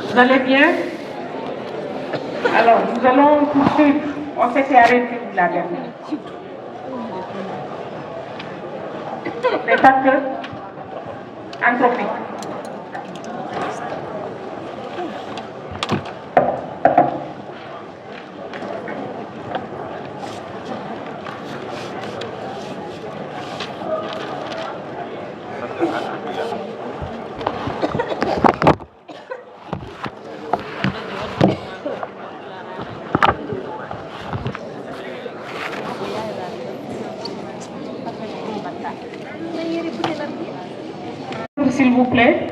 Vous allez bien? Alors, nous allons poursuivre. On s'était arrêté la dernière. Les facteurs anthropiques. S'il vous plaît.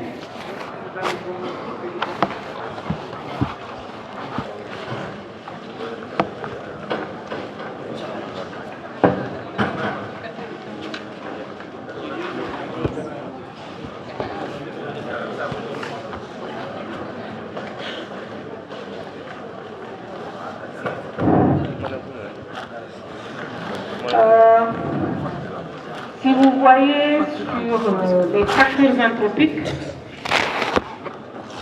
Si vous voyez sur les facteurs anthropiques,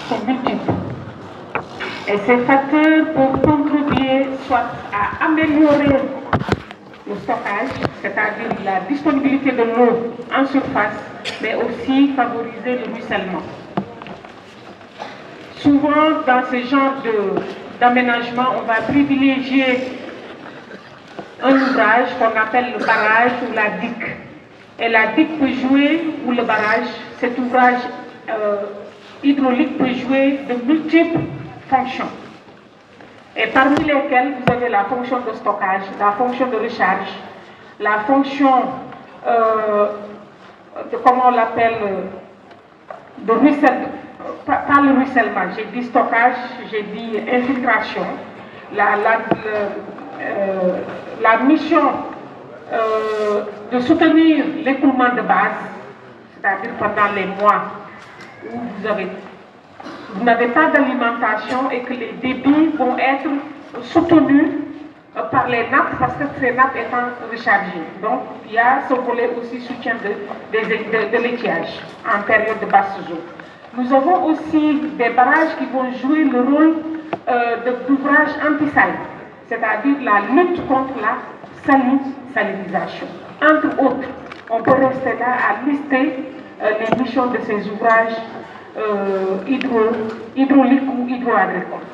sont multiples. Et ces facteurs peuvent contribuer soit à améliorer le stockage, c'est-à-dire la disponibilité de l'eau en surface, mais aussi favoriser le ruissellement. Souvent, dans ce genre d'aménagement, on va privilégier un ouvrage qu'on appelle le barrage ou la digue. Et la digue peut jouer, ou le barrage, cet ouvrage hydraulique peut jouer de multiples fonctions. Et parmi lesquelles, vous avez la fonction de stockage, la fonction de recharge, la fonction de, comment on l'appelle, de ruissellement, pas le ruissellement, j'ai dit stockage, j'ai dit infiltration, la mission de soutenir l'écoulement de base, c'est-à-dire pendant les mois où vous n'avez pas d'alimentation et que les débits vont être soutenus par les nappes parce que ces nappes étant rechargées. Donc il y a ce volet aussi soutien de l'étiage en période de basse eau. Nous avons aussi des barrages qui vont jouer le rôle d'ouvrage anti-sal, c'est-à-dire la lutte contre la salinisation. Entre autres, on peut rester là à lister les missions de ces ouvrages hydrauliques ou hydro-agricoles.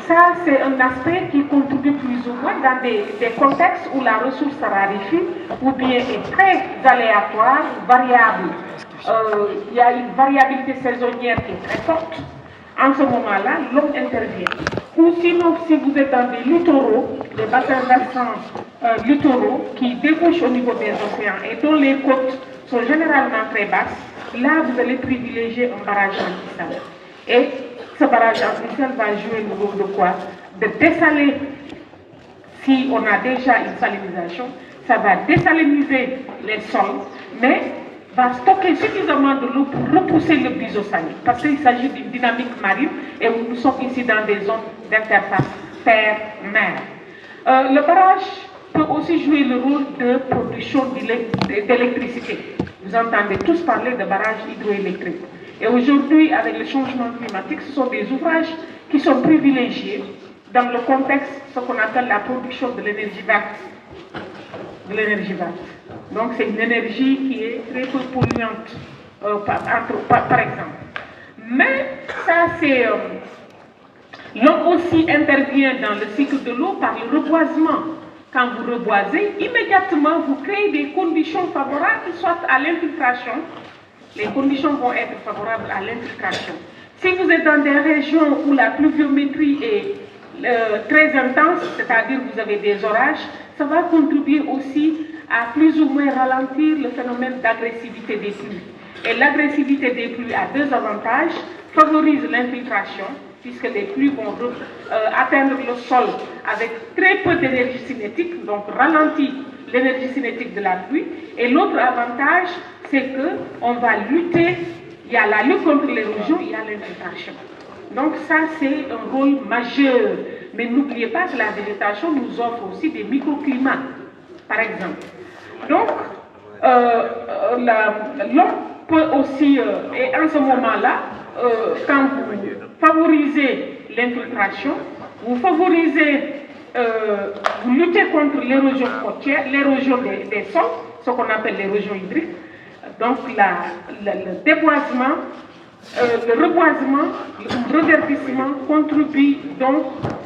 Ça, c'est un aspect qui contribue plus ou moins dans des contextes où la ressource se raréfie ou bien est très aléatoire, variable. Il y a une variabilité saisonnière qui est très forte. En ce moment-là, l'eau intervient. Ou sinon, si vous êtes dans des littoraux, des bassins versants littoraux qui débouchent au niveau des océans et dont les côtes sont généralement très basses, là, vous allez privilégier un barrage anti-sal. Et ce barrage anti-sal va jouer le rôle de quoi? De dessaler, si on a déjà une salinisation, ça va désaliniser les sols, mais va stocker suffisamment de l'eau pour repousser le biseausalé, parce qu'il s'agit d'une dynamique marine et nous sommes ici dans des zones d'interface terre-mer. Le barrage peut aussi jouer le rôle de production d'électricité. Vous entendez tous parler de barrages hydroélectriques. Et aujourd'hui, avec le changement climatique, ce sont des ouvrages qui sont privilégiés dans le contexte, ce qu'on appelle la production de l'énergie verte. Donc c'est une énergie qui est très peu polluante, par exemple. Mais ça, c'est... l'eau aussi intervient dans le cycle de l'eau par le reboisement. Quand vous reboisez, immédiatement, vous créez des conditions favorables, soit à l'infiltration. Les conditions vont être favorables à l'infiltration. Si vous êtes dans des régions où la pluviométrie est très intense, c'est-à-dire vous avez des orages, ça va contribuer aussi à plus ou moins ralentir le phénomène d'agressivité des pluies. Et l'agressivité des pluies a deux avantages: favorise l'infiltration, puisque les pluies vont atteindre le sol avec très peu d'énergie cinétique, donc ralentit l'énergie cinétique de la pluie. Et l'autre avantage, c'est qu'on va lutter, il y a la lutte contre l'érosion, il y a l'infiltration. Donc ça, c'est un rôle majeur. Mais n'oubliez pas que la végétation nous offre aussi des microclimats, par exemple. Donc, l'homme peut aussi, et en ce moment-là, quand vous favorisez favorisez l'infiltration, vous favorisez, vous luttez contre l'érosion côtière, l'érosion des sols, ce qu'on appelle l'érosion hydrique. Donc le déboisement, le reboisement, le reverdissement contribue donc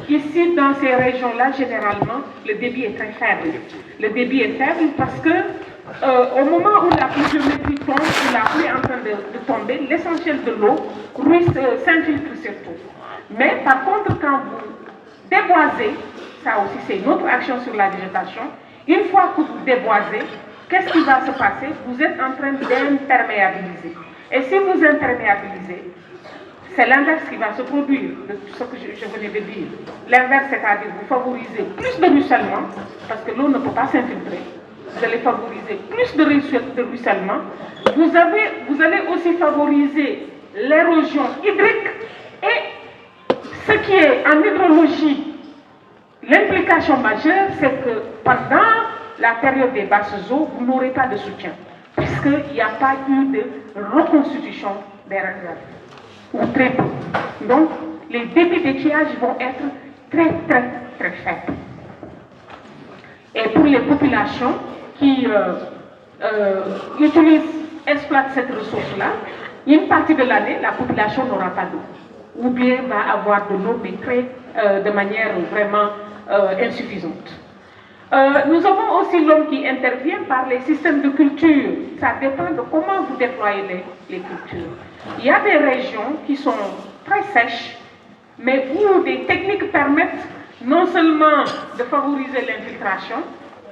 ici dans ces régions-là, généralement, le débit est très faible. Le débit est faible parce que au moment où la pluviométrie tombe, où la pluie est en train de tomber, l'essentiel de l'eau s'infiltre surtout. Mais par contre, quand vous déboisez, ça aussi c'est une autre action sur la végétation, une fois que vous déboisez, qu'est-ce qui va se passer? Vous êtes en train d'imperméabiliser. Et si vous imperméabilisez, c'est l'inverse qui va se produire, de ce que je venais de dire. L'inverse, c'est-à-dire vous favorisez plus de ruissellement, parce que l'eau ne peut pas s'infiltrer. Vous allez favoriser plus de ruissellement. Vous allez aussi favoriser l'érosion hydrique. Et ce qui est en hydrologie, l'implication majeure, c'est que pendant la période des basses eaux, vous n'aurez pas de soutien, puisqu'il n'y a pas eu de reconstitution des réserves, ou très peu. Donc, les débits d'étiage vont être très, très, très faibles. Et pour les populations qui exploitent cette ressource-là, une partie de l'année, la population n'aura pas d'eau, ou bien va avoir de l'eau, mais de manière vraiment insuffisante. Nous avons aussi l'homme qui intervient par les systèmes de culture. Ça dépend de comment vous déployez les cultures. Il y a des régions qui sont très sèches, mais où des techniques permettent non seulement de favoriser l'infiltration,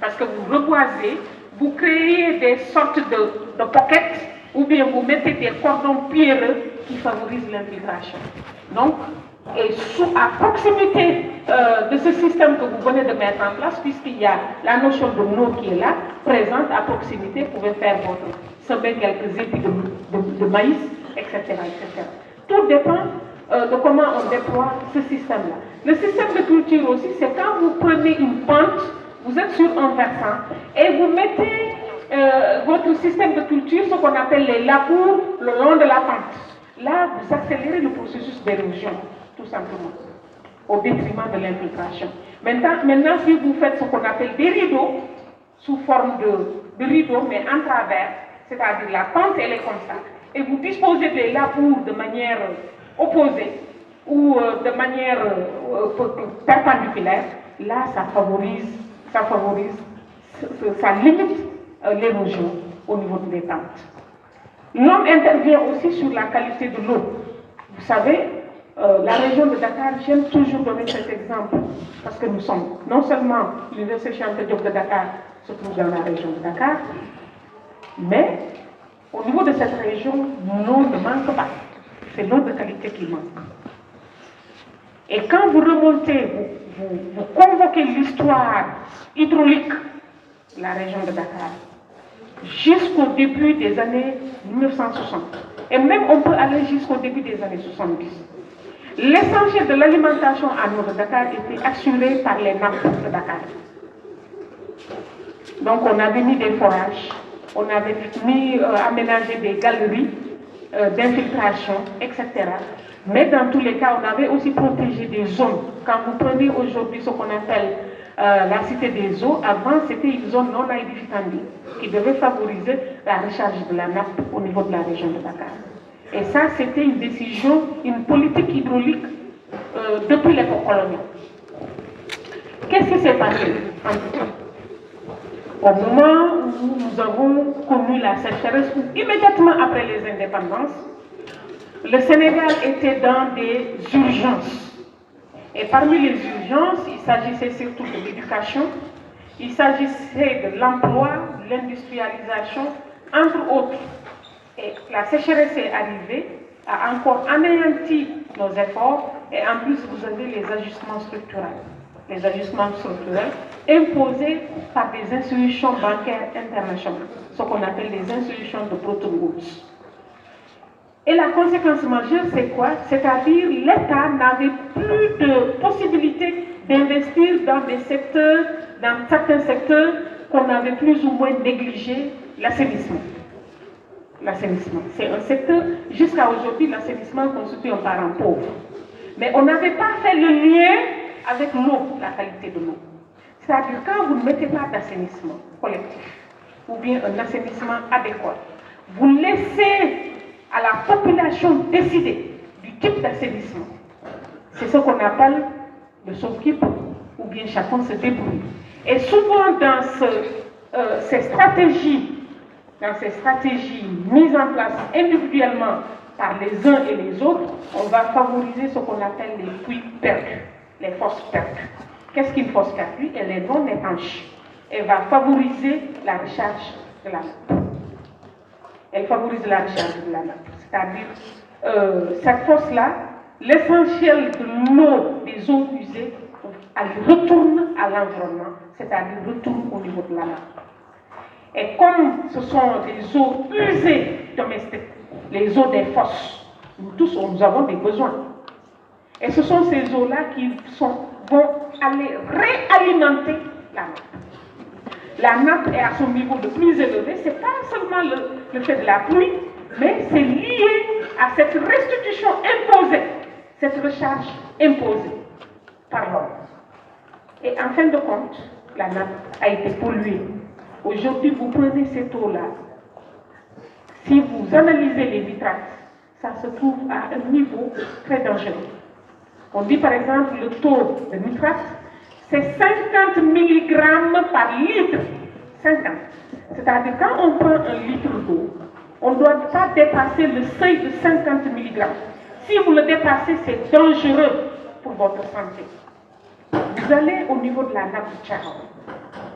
parce que vous reboisez, vous créez des sortes de pockets, ou bien vous mettez des cordons pierreux qui favorisent l'infiltration. Donc, et à proximité de ce système que vous venez de mettre en place, puisqu'il y a la notion de l'eau qui est là, présente à proximité, vous pouvez faire votre semer quelques épis de maïs, etc., etc. Tout dépend de comment on déploie ce système-là. Le système de culture aussi, c'est quand vous prenez une pente, vous êtes sur un versant, et vous mettez votre système de culture, ce qu'on appelle les labours, le long de la pente. Là, vous accélérez le processus d'érosion, tout simplement, au détriment de l'infiltration. Maintenant, si vous faites ce qu'on appelle des rideaux, sous forme de rideaux, mais en travers, c'est-à-dire la pente, elle est comme ça, et vous disposez des labours de manière opposée, ou de manière perpendiculaire, là, ça limite l'érosion au niveau des pentes. L'homme intervient aussi sur la qualité de l'eau. Vous savez, la région de Dakar, j'aime toujours donner cet exemple, parce que nous sommes, non seulement l'Université Cheikh Anta Diop de Dakar se trouve dans la région de Dakar, mais au niveau de cette région, l'eau ne manque pas. C'est l'eau de qualité qui manque. Et quand vous remontez, vous convoquez l'histoire hydraulique de la région de Dakar, jusqu'au début des années 1960. Et même on peut aller jusqu'au début des années 70. L'essentiel de l'alimentation à l'eau de Dakar était assuré par les nappes de Dakar. Donc on avait mis des forages, on avait aménagé des galeries d'infiltration, etc. Mais dans tous les cas, on avait aussi protégé des zones. Quand vous prenez aujourd'hui ce qu'on appelle la cité des eaux, avant c'était une zone non aedificandi qui devait favoriser la recharge de la nappe au niveau de la région de Dakar. Et ça, c'était une décision, une politique hydraulique depuis l'époque coloniale. Qu'est-ce qui s'est passé entre temps? Au moment où nous avons connu la sécheresse, immédiatement après les indépendances, le Sénégal était dans des urgences. Et parmi les urgences, il s'agissait surtout de l'éducation, il s'agissait de l'emploi, de l'industrialisation, entre autres. Et la sécheresse est arrivée, a encore anéanti nos efforts, et en plus vous avez les ajustements structurels. Les ajustements structurels imposés par des institutions bancaires internationales, ce qu'on appelle les institutions de Bretton Woods. Et la conséquence majeure, c'est quoi? C'est-à-dire l'État n'avait plus de possibilité d'investir dans des secteurs, dans certains secteurs qu'on avait plus ou moins négligé, l'assainissement. L'assainissement, c'est un secteur, jusqu'à aujourd'hui, l'assainissement constitue un parent pauvre. Mais on n'avait pas fait le lien avec l'eau, la qualité de l'eau. C'est-à-dire quand vous ne mettez pas d'assainissement collectif ou bien un assainissement adéquat, vous laissez à la population décider du type d'assainissement. C'est ce qu'on appelle le SOKIP ou bien chacun se débrouille. Et souvent dans ces stratégies mises en place individuellement par les uns et les autres, on va favoriser ce qu'on appelle les puits perdus, les fosses perdues. Qu'est-ce qu'une fosse perdue? Elle est non étanche. Elle va favoriser la recharge de la nappe. Elle favorise la recharge de la nappe. C'est-à-dire, cette fosse-là, l'essentiel de l'eau, des eaux usées, elle retourne à l'environnement, c'est-à-dire retourne au niveau de la nappe. Et comme ce sont des eaux usées domestiques, les eaux des fosses, nous tous, nous avons des besoins. Et ce sont ces eaux-là qui vont aller réalimenter la nappe. La nappe est à son niveau le plus élevé, ce n'est pas seulement le fait de la pluie, mais c'est lié à cette restitution imposée, cette recharge imposée par l'homme. Et en fin de compte, la nappe a été polluée. Aujourd'hui, vous prenez cette eau-là. Si vous analysez les nitrates, ça se trouve à un niveau très dangereux. On dit par exemple le taux de nitrate, c'est 50 mg par litre. 50. C'est-à-dire quand on prend un litre d'eau, on ne doit pas dépasser le seuil de 50 mg. Si vous le dépassez, c'est dangereux pour votre santé. Vous allez au niveau de la nappe de Tchad,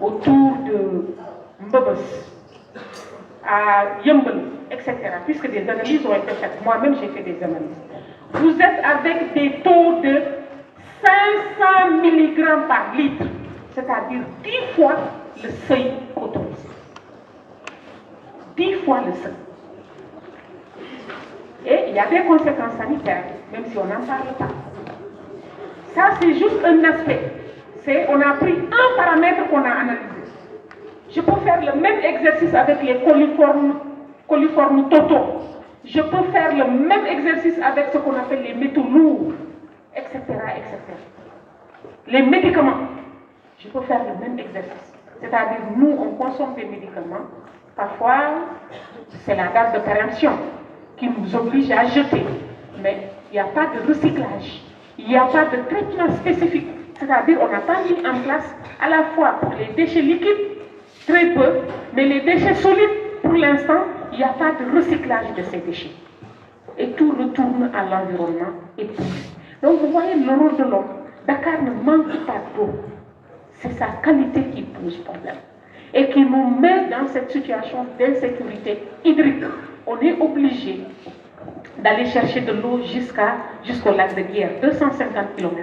autour de Mbebes, à Yembel, etc. Puisque des analyses ont été faites. Moi-même, j'ai fait des analyses. Vous êtes avec des taux de 500 mg par litre, c'est-à-dire 10 fois le seuil autorisé. 10 fois le seuil. Et il y a des conséquences sanitaires, même si on n'en parle pas. Ça, c'est juste un aspect. On a pris un paramètre qu'on a analysé. Je peux faire le même exercice avec les coliformes totaux. Je peux faire le même exercice avec ce qu'on appelle les métaux lourds, etc., etc. Les médicaments, je peux faire le même exercice. C'est-à-dire, nous, on consomme des médicaments. Parfois, c'est la date de péremption qui nous oblige à jeter. Mais il n'y a pas de recyclage. Il n'y a pas de traitement spécifique. C'est-à-dire, on n'a pas mis en place à la fois pour les déchets liquides, très peu, mais les déchets solides, pour l'instant, il n'y a pas de recyclage de ces déchets. Et tout retourne à l'environnement et puis. Donc vous voyez le rôle de l'homme. Dakar ne manque pas d'eau. C'est sa qualité qui pose problème. Et qui nous met dans cette situation d'insécurité hydrique. On est obligé d'aller chercher de l'eau jusqu'au lac de Guière, 250 km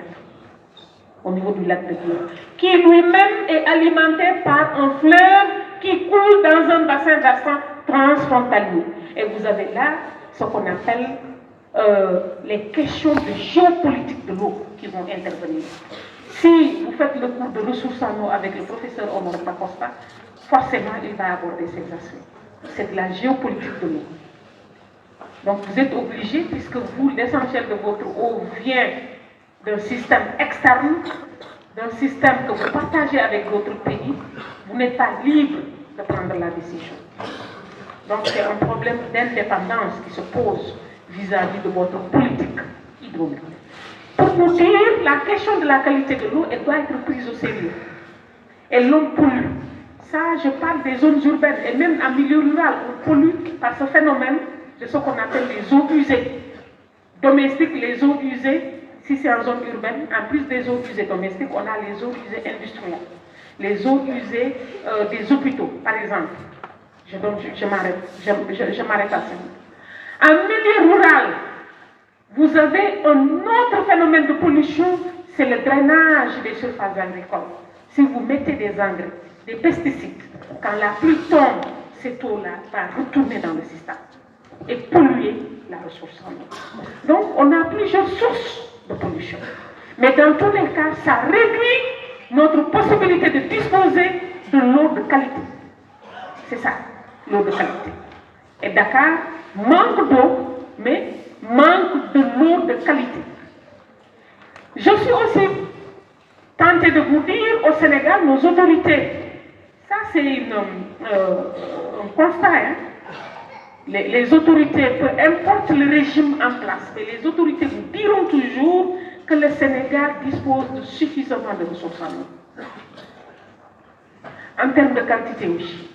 au niveau du lac de Guière, qui lui-même est alimenté par un fleuve qui coule dans un bassin versant transfrontalier. Et vous avez là ce qu'on appelle les questions de géopolitique de l'eau qui vont intervenir. Si vous faites le cours de ressources en eau avec le professeur Omar Pacosta, forcément il va aborder ces aspects. C'est de la géopolitique de l'eau. Donc vous êtes obligé, puisque vous, l'essentiel de votre eau vient d'un système externe, d'un système que vous partagez avec d'autres pays, vous n'êtes pas libre de prendre la décision. Donc c'est un problème d'indépendance qui se pose vis-à-vis de votre politique hydraulique. Pour nous dire, la question de la qualité de l'eau, elle doit être prise au sérieux. Et l'eau pollue. Ça, je parle des zones urbaines, et même en milieu rural, on pollue par ce phénomène de ce qu'on appelle les eaux usées. Domestiques, les eaux usées, si c'est en zone urbaine, en plus des eaux usées domestiques, on a les eaux usées industrielles. Les eaux usées des hôpitaux, par exemple. Je m'arrête à ça. En milieu rural, vous avez un autre phénomène de pollution, c'est le drainage des surfaces agricoles. Si vous mettez des engrais, des pesticides, quand la pluie tombe, cette eau-là va retourner dans le système et polluer la ressource en eau. Donc, on a plusieurs sources de pollution. Mais dans tous les cas, ça réduit notre possibilité de disposer de l'eau de qualité. C'est ça, l'eau de qualité. Et Dakar manque d'eau, mais manque de l'eau de qualité. Je suis aussi tentée de vous dire, au Sénégal, nos autorités, ça c'est un constat, hein. Les autorités, peu importe le régime en place, mais les autorités vous diront toujours que le Sénégal dispose de suffisamment de ressources en eau. En termes de quantité, oui.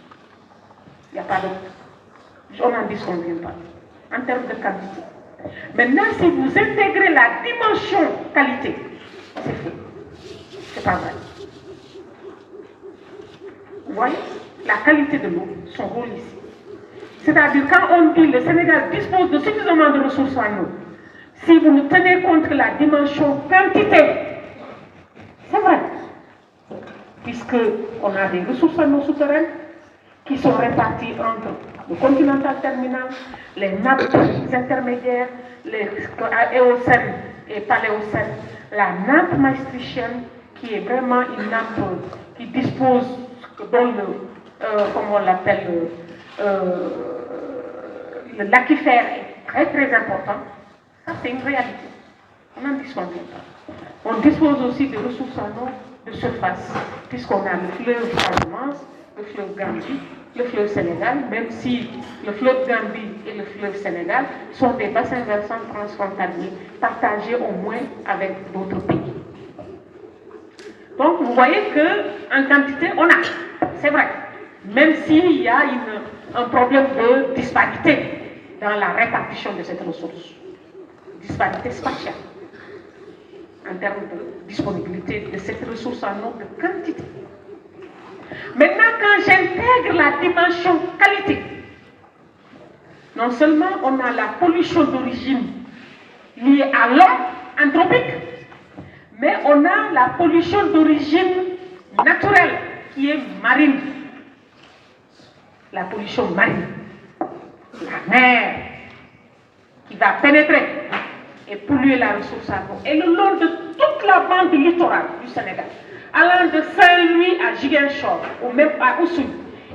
Il n'y a pas de... On n'en disconvient pas. En termes de quantité. Maintenant, si vous intégrez la dimension qualité, c'est faux. C'est pas vrai. Vous voyez, la qualité de l'eau, son rôle ici. C'est-à-dire, quand on dit que le Sénégal dispose de suffisamment de ressources en eau, si vous ne tenez compte que la dimension quantité, c'est vrai. Puisqu'on a des ressources en eau souterraines qui sont réparties entre le continental terminal, les nappes intermédiaires, les éocènes et paléocènes, la nappe maastrichtienne qui est vraiment une nappe qui dispose, dont comment on l'appelle, l'aquifère est très très important. Ça c'est une réalité. On n'en dispose pas. On dispose aussi de ressources en eau de surface, puisqu'on a le fleuve Casamance, le fleuve Gambie, le fleuve Sénégal, même si le fleuve Gambie et le fleuve Sénégal sont des bassins versants transfrontaliers partagés au moins avec d'autres pays. Donc vous voyez qu'en quantité, on a, c'est vrai, même s'il y a un problème de disparité dans la répartition de cette ressource, disparité spatiale, en termes de disponibilité de cette ressource en eau de quantité. Maintenant, quand j'intègre la dimension qualité, non seulement on a la pollution d'origine liée à l'homme anthropique, mais on a la pollution d'origine naturelle qui est marine. La pollution marine, la mer qui va pénétrer et polluer la ressource en eau. Et le long de toute la bande littorale du Sénégal, allant de Saint-Louis à Ziguinchor, ou même à Oussouye,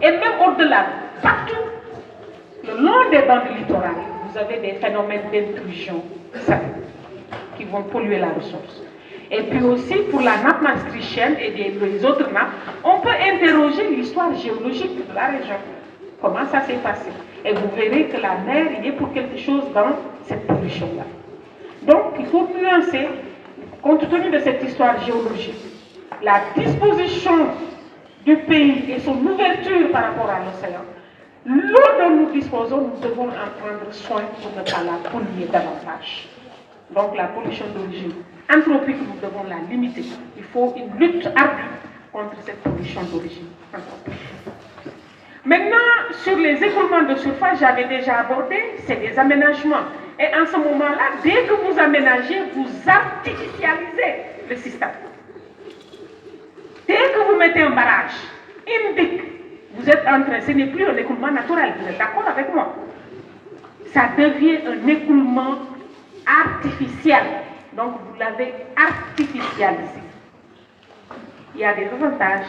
et même au-delà, partout, le long des bandes littorales, vous avez des phénomènes d'intrusion qui vont polluer la ressource. Et puis aussi, pour la nappe maastrichtienne et les autres nappes, on peut interroger l'histoire géologique de la région. Comment ça s'est passé? Et vous verrez que la mer, il est pour quelque chose dans cette pollution-là. Donc, il faut nuancer, compte tenu de cette histoire géologique, la disposition du pays et son ouverture par rapport à l'océan. L'eau dont nous disposons, nous devons en prendre soin pour ne pas la polluer davantage. Donc, la pollution d'origine anthropique, nous devons la limiter. Il faut une lutte ardue contre cette pollution d'origine anthropique. Maintenant, sur les écoulements de surface, j'avais déjà abordé, c'est des aménagements. Et en ce moment-là, dès que vous aménagez, vous artificialisez le système. Dès que vous mettez un barrage, indique, vous êtes en train, ce n'est plus un écoulement naturel, vous êtes d'accord avec moi? Ça devient un écoulement artificiel. Donc vous l'avez artificialisé. Il y a des avantages,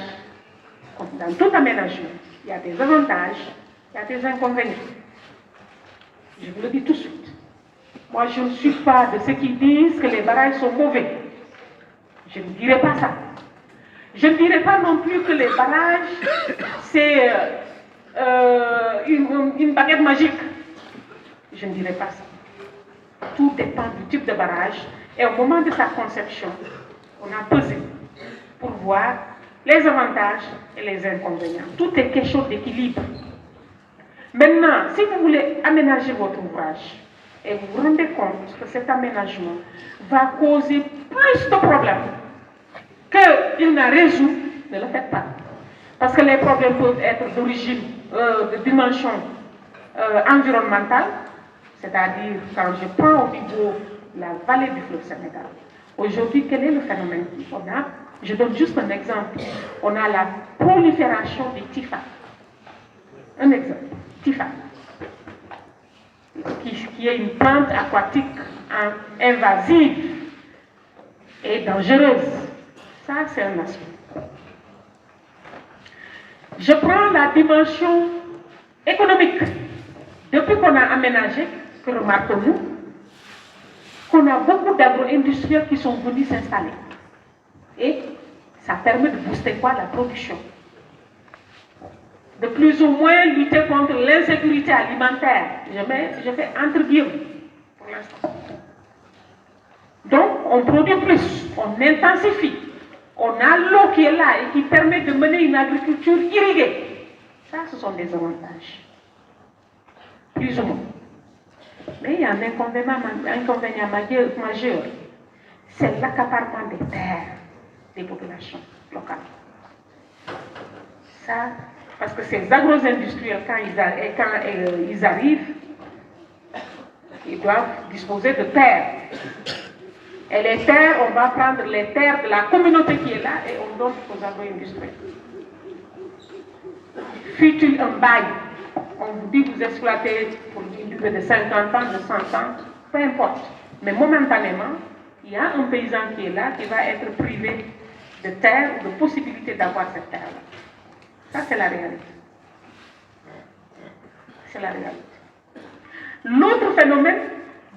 comme dans tout aménagement. Il y a des avantages, il y a des inconvénients. Je vous le dis tout de suite. Moi, je ne suis pas de ceux qui disent que les barrages sont mauvais. Je ne dirai pas ça. Je ne dirai pas non plus que les barrages, c'est une baguette magique. Je ne dirai pas ça. Tout dépend du type de barrage. Et au moment de sa conception, on a pesé pour voir les avantages et les inconvénients. Tout est question d'équilibre. Maintenant, si vous voulez aménager votre ouvrage et vous vous rendez compte que cet aménagement va causer plus de problèmes qu'il n'a résout, ne le faites pas. Parce que les problèmes peuvent être d'origine, de dimension environnementale, c'est-à-dire quand je prends au niveau de la vallée du fleuve Sénégal. Aujourd'hui, quel est le phénomène qu'on a? Je donne juste un exemple. On a la prolifération des tifas. Un exemple, tifa, qui est une plante aquatique invasive et dangereuse. Ça, c'est un aspect. Je prends la dimension économique. Depuis qu'on a aménagé, que remarquons-nous, qu'on a beaucoup d'agro-industriels qui sont venus s'installer. Et ça permet de booster quoi? La production. De plus ou moins lutter contre l'insécurité alimentaire. Je fais entre guillemets pour l'instant. Donc, on produit plus, on intensifie. On a l'eau qui est là et qui permet de mener une agriculture irriguée. Ça, ce sont des avantages. Plus ou moins. Mais il y a un inconvénient majeur. C'est l'accaparement des terres des populations locales. Ça, parce que ces agro-industriels, quand ils arrivent, ils doivent disposer de terres. Et les terres, on va prendre les terres de la communauté qui est là et on donne aux agro-industriels. Fut-il un bail, on vous dit que vous exploitez pour une durée de 50 ans, de 100 ans, peu importe. Mais momentanément, il y a un paysan qui est là, qui va être privé de terre ou de possibilité d'avoir cette terre-là. Ça, c'est la réalité. C'est la réalité. L'autre phénomène,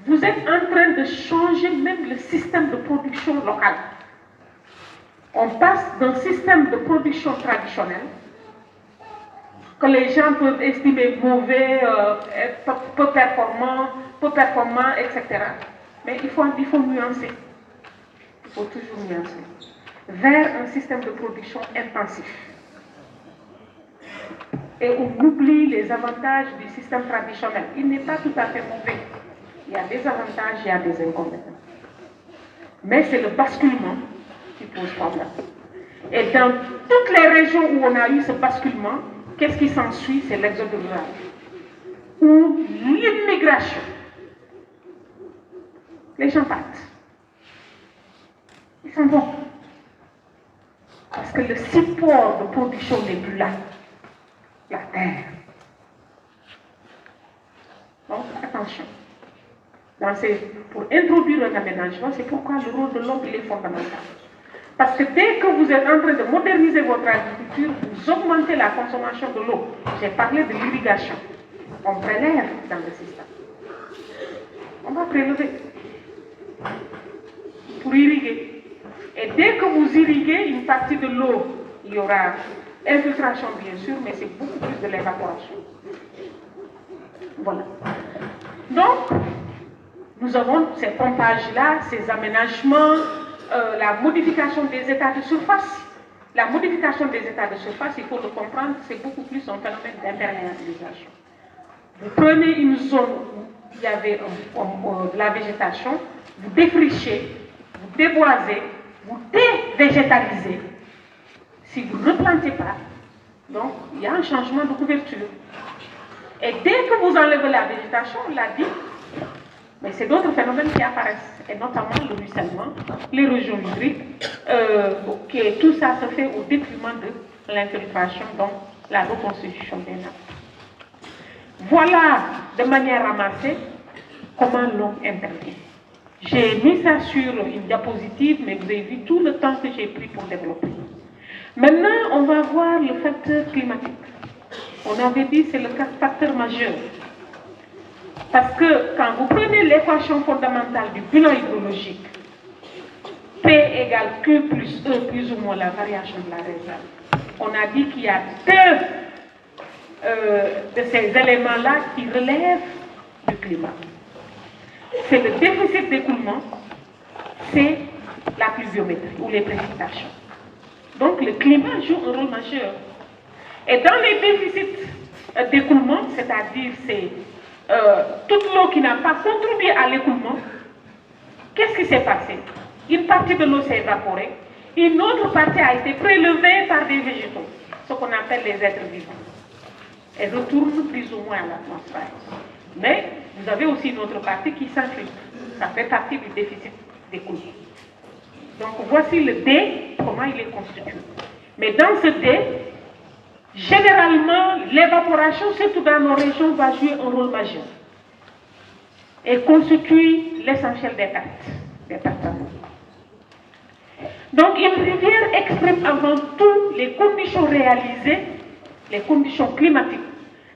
vous êtes en train de changer même le système de production local. On passe d'un système de production traditionnel que les gens peuvent estimer mauvais, peu performant, etc. Mais il faut nuancer. Il faut toujours nuancer. Vers un système de production intensif. Et on oublie les avantages du système traditionnel. Il n'est pas tout à fait mauvais. Il y a des avantages, il y a des inconvénients. Mais c'est le basculement qui pose problème. Et dans toutes les régions où on a eu ce basculement, qu'est-ce qui s'ensuit? C'est l'exode rural. Ou l'immigration. Les gens partent. Ils s'en vont. Parce que le support de production n'est plus là. La terre. Donc, attention. Pour introduire un aménagement, c'est pourquoi le rôle de l'homme est fondamental. Parce que dès que vous êtes en train de moderniser votre agriculture, vous augmentez la consommation de l'eau. J'ai parlé de l'irrigation. On prélève dans le système. On va prélever pour irriguer. Et dès que vous irriguez une partie de l'eau, il y aura infiltration bien sûr, mais c'est beaucoup plus de l'évaporation. Voilà. Donc, nous avons ces pompages-là, ces aménagements, la modification des états de surface. La modification des états de surface, il faut le comprendre, c'est beaucoup plus un phénomène d'imperméabilisation. Vous prenez une zone où il y avait de la végétation, vous défrichez, vous déboisez, vous dévégétalisez. Si vous ne replantez pas, donc il y a un changement de couverture. Et dès que vous enlevez la végétation, on l'a dit, mais c'est d'autres phénomènes qui apparaissent, et notamment le ruissellement, l'érosion hydrique, tout ça se fait au détriment de l'infiltration, donc la reconstitution des nappes. Voilà, de manière ramassée, comment l'eau intervient. J'ai mis ça sur une diapositive, mais vous avez vu tout le temps que j'ai pris pour développer. Maintenant, on va voir le facteur climatique. On avait dit que c'est le facteur majeur. Parce que quand vous prenez l'équation fondamentale du bilan hydrologique, P égale Q plus E plus ou moins la variation de la réserve, on a dit qu'il y a deux de ces éléments-là qui relèvent du climat. C'est le déficit d'écoulement, c'est la pluviométrie ou les précipitations. Donc le climat joue un rôle majeur. Et dans les déficits d'écoulement, c'est-à-dire c'est toute l'eau qui n'a pas contribué à l'écoulement, qu'est-ce qui s'est passé? Une partie de l'eau s'est évaporée, une autre partie a été prélevée par des végétaux, ce qu'on appelle les êtres vivants, et retourne plus ou moins à l'atmosphère. Mais vous avez aussi une autre partie qui s'infiltre. Ça fait partie du déficit d'écoulement. Donc voici le D, comment il est constitué. Mais dans ce D, généralement, l'évaporation, surtout dans nos régions, va jouer un rôle majeur et constitue l'essentiel des pertes. Donc, une rivière exprime avant tout les conditions réalisées, les conditions climatiques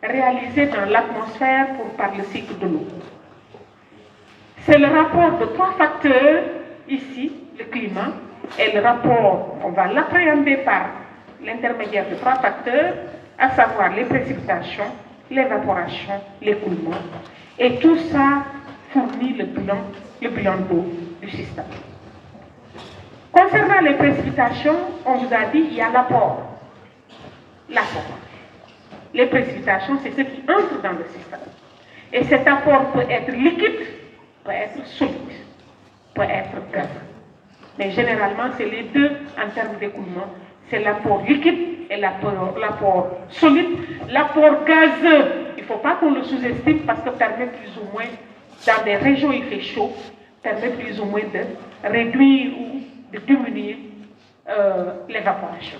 réalisées dans l'atmosphère par le cycle de l'eau. C'est le rapport de 3 facteurs, ici, le climat, et le rapport, on va l'appréhender par l'intermédiaire de 3 facteurs, à savoir les précipitations, l'évaporation, l'écoulement. Et tout ça fournit le bilan d'eau du système. Concernant les précipitations, on vous a dit il y a l'apport. L'apport. Les précipitations, c'est ce qui entre dans le système. Et cet apport peut être liquide, peut être solide, peut être gazeux. Mais généralement, c'est les deux en termes d'écoulement. C'est l'apport liquide et l'apport solide. L'apport gazeux, il ne faut pas qu'on le sous-estime parce que permet plus ou moins, dans des régions où il fait chaud, permet plus ou moins de réduire ou de diminuer l'évaporation.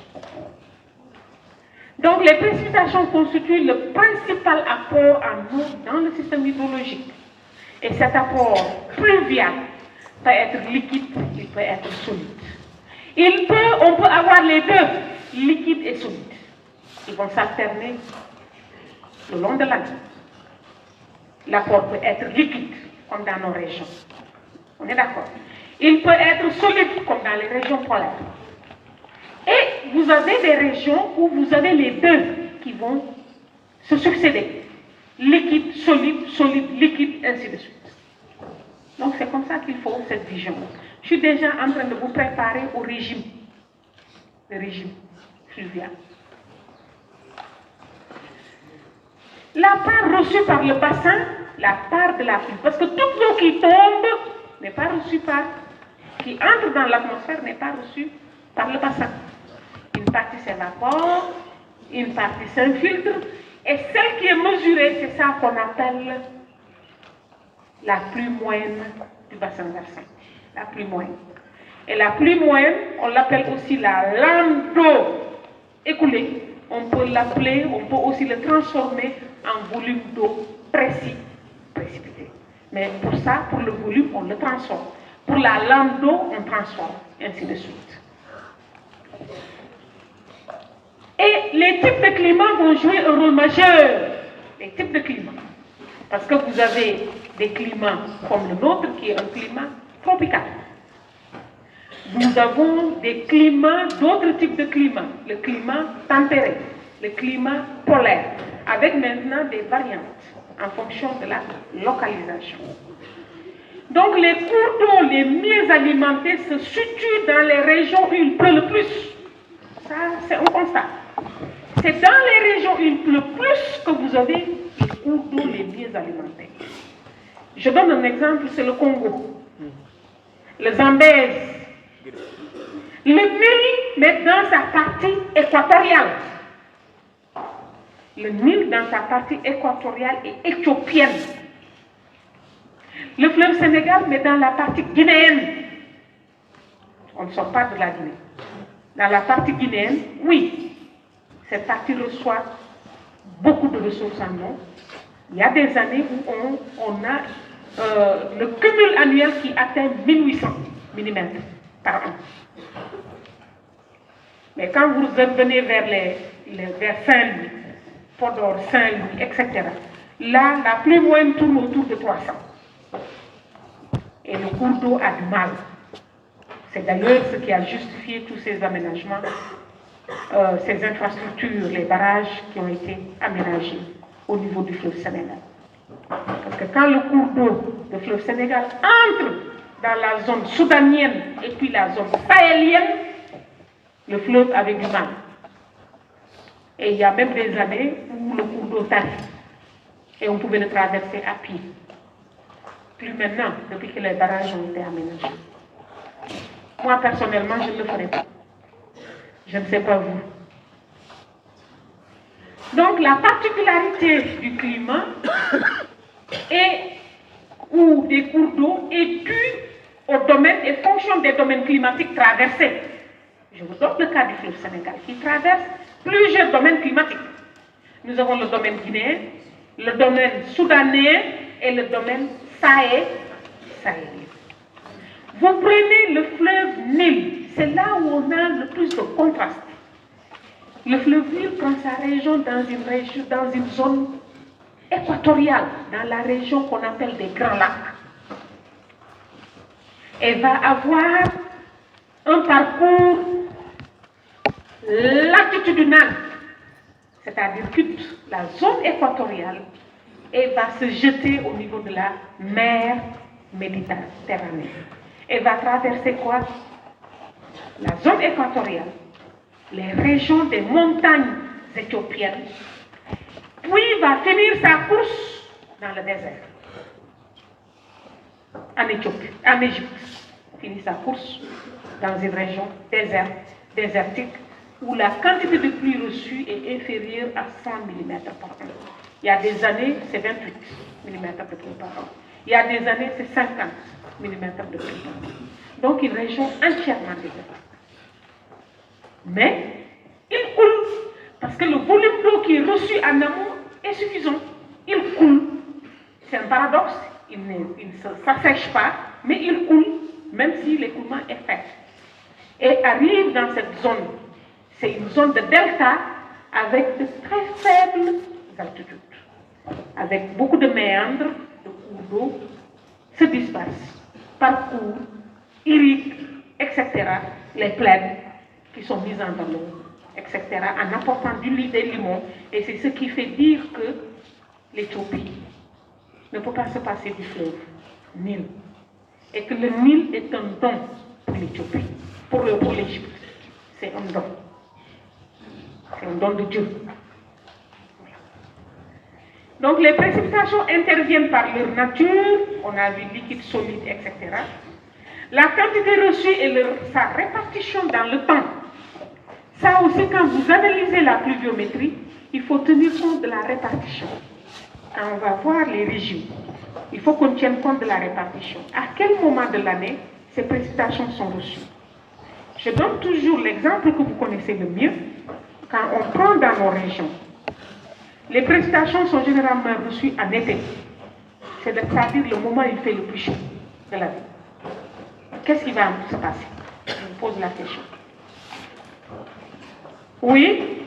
Donc les précipitations constituent le principal apport en eau dans le système hydrologique. Et cet apport pluvial peut être liquide, il peut être solide. On peut avoir les deux, liquide et solide. Ils vont s'alterner le long de l'année. L'apport peut être liquide, comme dans nos régions. On est d'accord? Il peut être solide, comme dans les régions polaires. Et vous avez des régions où vous avez les deux qui vont se succéder. Liquide, solide, liquide, ainsi de suite. Donc c'est comme ça qu'il faut cette vision. Je suis déjà en train de vous préparer au régime. Le régime fluvial. La part reçue par le bassin, la part de la pluie. Parce que toute l'eau qui tombe n'est pas reçue qui entre dans l'atmosphère n'est pas reçue par le bassin. Une partie s'évapore, une partie s'infiltre, et celle qui est mesurée, c'est ça qu'on appelle la pluie moyenne du bassin versant. La pluie moyenne. Et la pluie moyenne, on l'appelle aussi la lame d'eau écoulée. On peut l'appeler, on peut aussi le transformer en volume d'eau précipité. Mais pour ça, pour le volume, on le transforme. Pour la lame d'eau, on transforme, ainsi de suite. Et les types de climat vont jouer un rôle majeur. Les types de climat. Parce que vous avez des climats comme le nôtre, qui est un climat tropical. Nous avons des climats, d'autres types de climats. Le climat tempéré, le climat polaire, avec maintenant des variantes en fonction de la localisation. Donc les cours d'eau les mieux alimentés se situent dans les régions où il pleut le plus. Ça, c'est un constat. C'est dans les régions où il pleut plus que vous avez les cours d'eau les mieux alimentés. Je donne un exemple, c'est le Congo. Le Zambèze. Le Nil, mais dans sa partie équatoriale. Le Nil, dans sa partie équatoriale, est éthiopienne. Le fleuve Sénégal, mais dans la partie guinéenne. On ne sort pas de la Guinée. Dans la partie guinéenne, oui, cette partie reçoit beaucoup de ressources en eau. Il y a des années où on a le cumul annuel qui atteint 1800 mm par an. Mais quand vous venez vers Saint-Louis, Podor, Saint-Louis, etc., là, la pluie moyenne tourne autour de 300. Et le cours d'eau a du mal. C'est d'ailleurs ce qui a justifié tous ces aménagements, ces infrastructures, les barrages qui ont été aménagés au niveau du fleuve Sénégal. Parce que quand le cours d'eau du fleuve Sénégal entre dans la zone soudanienne et puis la zone sahélienne, le fleuve avait du mal. Et il y a même des années où le cours d'eau tarde et on pouvait le traverser à pied. Plus maintenant, depuis que les barrages ont été aménagés. Moi, personnellement, je ne le ferai pas. Je ne sais pas vous. Donc, la particularité du climat ou des cours d'eau est due au domaine et fonction des domaines climatiques traversés. Je vous donne le cas du fleuve Sénégal qui traverse plusieurs domaines climatiques. Nous avons le domaine guinéen, le domaine soudanais et le domaine sahélien. Vous prenez le fleuve Nil, c'est là où on a le plus de contraste. Le fleuve Nil prend sa région dans une zone équatoriale, dans la région qu'on appelle des Grands Lacs. elle va avoir un parcours latitudinal, c'est-à-dire toute la zone équatoriale, et va se jeter au niveau de la mer Méditerranée. Elle va traverser quoi? La zone équatoriale, les régions des montagnes éthiopiennes, puis va finir sa course dans le désert, en Éthiopie, en Égypte. Finit sa course dans une région désertique où la quantité de pluie reçue est inférieure à 100 mm par an. Il y a des années, c'est 28 mm de pluie par an. Il y a des années, c'est 50 mm de pluie par an. Donc une région entièrement désertique. Mais il coule, parce que le volume d'eau qui est reçu en amont est suffisant. Il coule. C'est un paradoxe, il ne s'assèche pas, mais il coule, même si l'écoulement est faible. Et arrive dans cette zone. C'est une zone de delta avec de très faibles altitudes, avec beaucoup de méandres, de cours d'eau, se dispersent, parcourent, irriguent, etc., les plaines qui sont mises en valeur, etc., en apportant du lit des limons. Et c'est ce qui fait dire que l'Éthiopie ne peut pas se passer du fleuve Nil. Et que le Nil est un don pour l'Éthiopie, pour l'Égypte. C'est un don. C'est un don de Dieu. Donc les précipitations interviennent par leur nature, on a vu liquide, solide, etc. La quantité reçue et sa répartition dans le temps. Ça aussi, quand vous analysez la pluviométrie, il faut tenir compte de la répartition. Quand on va voir les régions, il faut qu'on tienne compte de la répartition. À quel moment de l'année ces précipitations sont reçues? Je donne toujours l'exemple que vous connaissez le mieux. Quand on prend dans nos régions, les précipitations sont généralement reçues en été. C'est-à-dire le moment où il fait le plus chaud de l'année. Qu'est-ce qui va se passer? Je vous pose la question. Oui.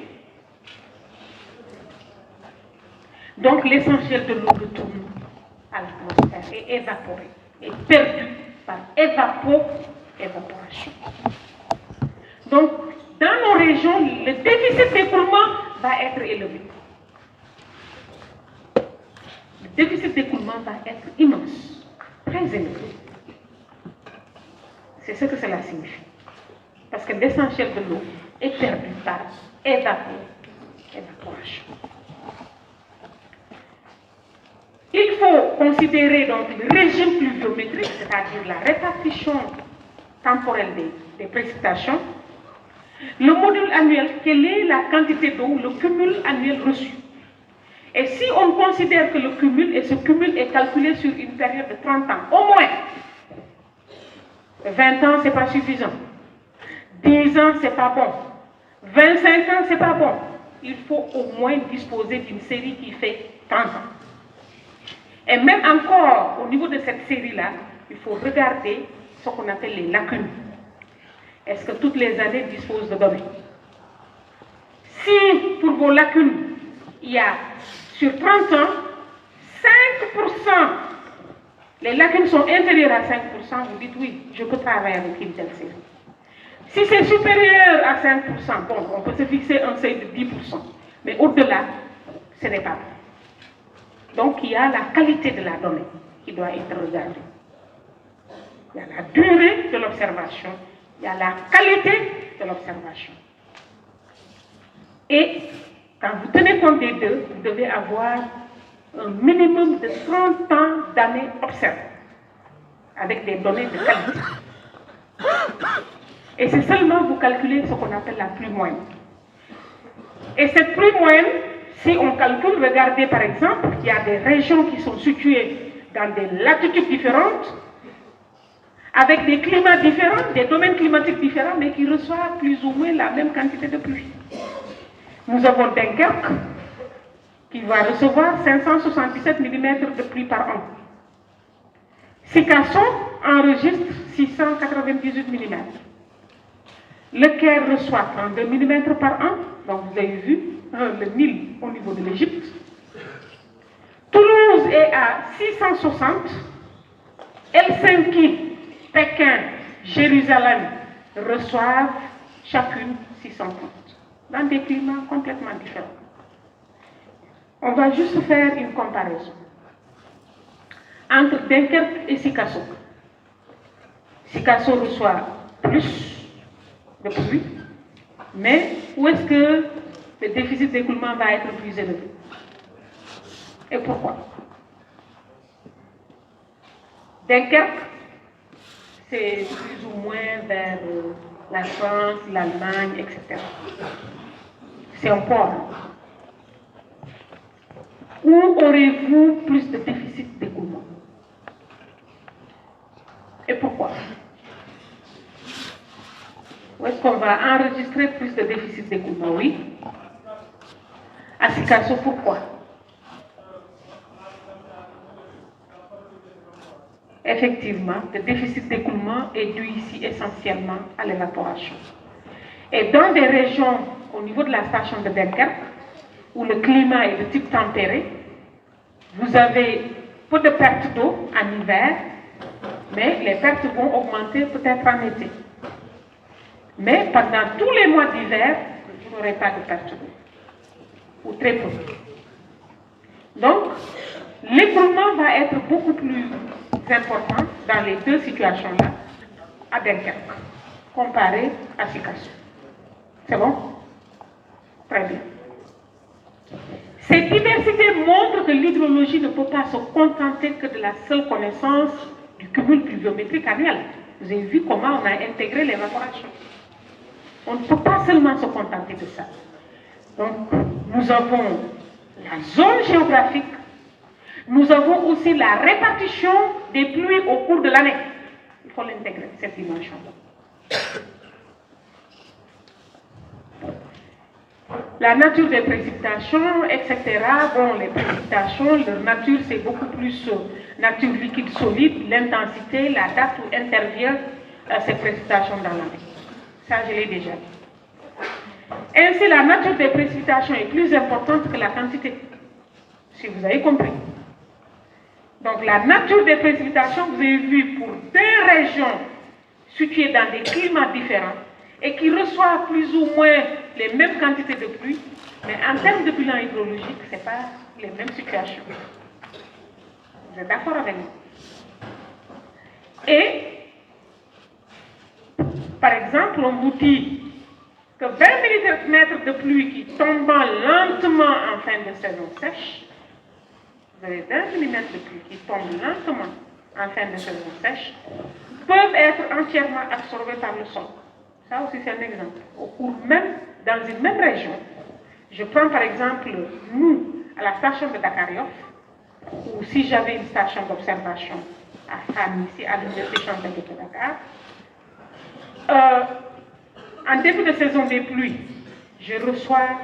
Donc l'essentiel de l'eau retourne à l'atmosphère et évaporé, est perdu par évaporation. Donc dans nos régions, le déficit d'écoulement va être élevé. Le déficit d'écoulement va être immense, très élevé. C'est ce que cela signifie. Parce que l'essentiel de l'eau est perdu par évaporation. Il faut considérer donc le régime pluviométrique, c'est-à-dire la répartition temporelle des précipitations. Le module annuel, quelle est la quantité d'eau, le cumul annuel reçu. Et si on considère que le cumul, et ce cumul est calculé sur une période de 30 ans, au moins, 20 ans, ce n'est pas suffisant. 10 ans, ce n'est pas bon. 25 ans, ce n'est pas bon. Il faut au moins disposer d'une série qui fait 30 ans. Et même encore, au niveau de cette série-là, il faut regarder ce qu'on appelle les lacunes. Est-ce que toutes les années disposent de données? Si pour vos lacunes, il y a sur 30 ans, 5%, les lacunes sont inférieures à 5%, vous dites oui, je peux travailler avec une telle série. Si c'est supérieur à 5%, bon, on peut se fixer un seuil de 10%. Mais au-delà, ce n'est pas bon. Donc il y a la qualité de la donnée qui doit être regardée. Il y a la durée de l'observation, il y a la qualité de l'observation. Et quand vous tenez compte des deux, vous devez avoir un minimum de 30 ans d'années observées, avec des données de qualité. Et c'est seulement vous calculez ce qu'on appelle la pluie moyenne. Et cette pluie moyenne, si on calcule, regardez par exemple, il y a des régions qui sont situées dans des latitudes différentes, avec des climats différents, des domaines climatiques différents, mais qui reçoivent plus ou moins la même quantité de pluie. Nous avons Dunkerque, qui va recevoir 577 mm de pluie par an. Sikasso enregistre 698 mm. Le Caire reçoit 32 mm par an, donc vous avez vu, le Nil au niveau de l'Égypte. Toulouse est à 660, Helsinki Pékin, Jérusalem reçoivent chacune 630, dans des climats complètement différents. On va juste faire une comparaison entre Dunkerque et Sikasso. Sikasso reçoit plus de pluie, mais où est-ce que le déficit d'écoulement va être plus élevé? Et pourquoi? Dunkerque, c'est plus ou moins vers la France, l'Allemagne, etc. C'est un port. Où aurez-vous plus de déficit d'écoulement? Et pourquoi? Où est-ce qu'on va enregistrer plus de déficit d'écoulement? Oui. À Sikasso, pourquoi? Effectivement, le déficit d'écoulement est dû ici essentiellement à l'évaporation. Et dans des régions au niveau de la station de Dunkerque, où le climat est de type tempéré, vous avez peu de pertes d'eau en hiver, mais les pertes vont augmenter peut-être en été. Mais pendant tous les mois d'hiver, vous n'aurez pas de pertes d'eau, ou très peu. Donc, l'écoulement va être beaucoup plus important dans les deux situations-là à Dunkerque, comparé à Sikasso. C'est bon? Très bien. Cette diversité montre que l'hydrologie ne peut pas se contenter que de la seule connaissance du cumul pluviométrique annuel. Vous avez vu comment on a intégré l'évaporation. On ne peut pas seulement se contenter de ça. Donc, nous avons la zone géographique, nous avons aussi la répartition des pluies au cours de l'année. Il faut l'intégrer, cette dimension-là. La nature des précipitations, etc. Bon, les précipitations, leur nature, c'est beaucoup plus nature liquide solide, l'intensité, la date où intervient ces précipitations dans l'année. Ça, je l'ai déjà dit. Ainsi, la nature des précipitations est plus importante que la quantité, si vous avez compris. Donc, la nature des précipitations, vous avez vu pour deux régions situées dans des climats différents et qui reçoivent plus ou moins les mêmes quantités de pluie, mais en termes de bilan hydrologique, ce n'est pas les mêmes situations. Vous êtes d'accord avec moi? Et, par exemple, on vous dit que 20 mm de pluie qui tombent lentement en fin de saison sèche, vous avez 20 mm de pluie qui tombent lentement en fin de saison sèche, peuvent être entièrement absorbés par le sol. Ça aussi, c'est un exemple. Au cours même, dans une même région, je prends par exemple, nous, à la station de Dakariof, ou si j'avais une station d'observation à Fani, ici à l'Université Chantal de Dakar, en début de saison des pluies, je reçois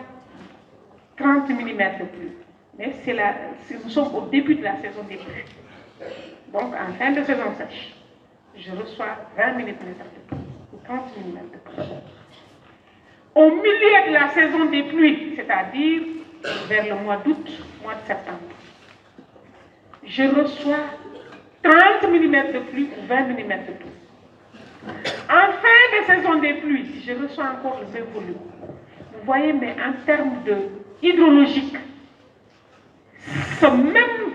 30 mm de pluie. Mais nous sommes au début de la saison des pluies. Donc, en fin de saison sèche, je reçois 20 mm de pluie. 30 mm de pluie. Au milieu de la saison des pluies, c'est-à-dire vers le mois d'août, mois de septembre, je reçois 30 mm de pluie ou 20 mm de pluie. En fin de saison des pluies, je reçois encore le même volume. Vous voyez, mais en termes de hydrologique, ce même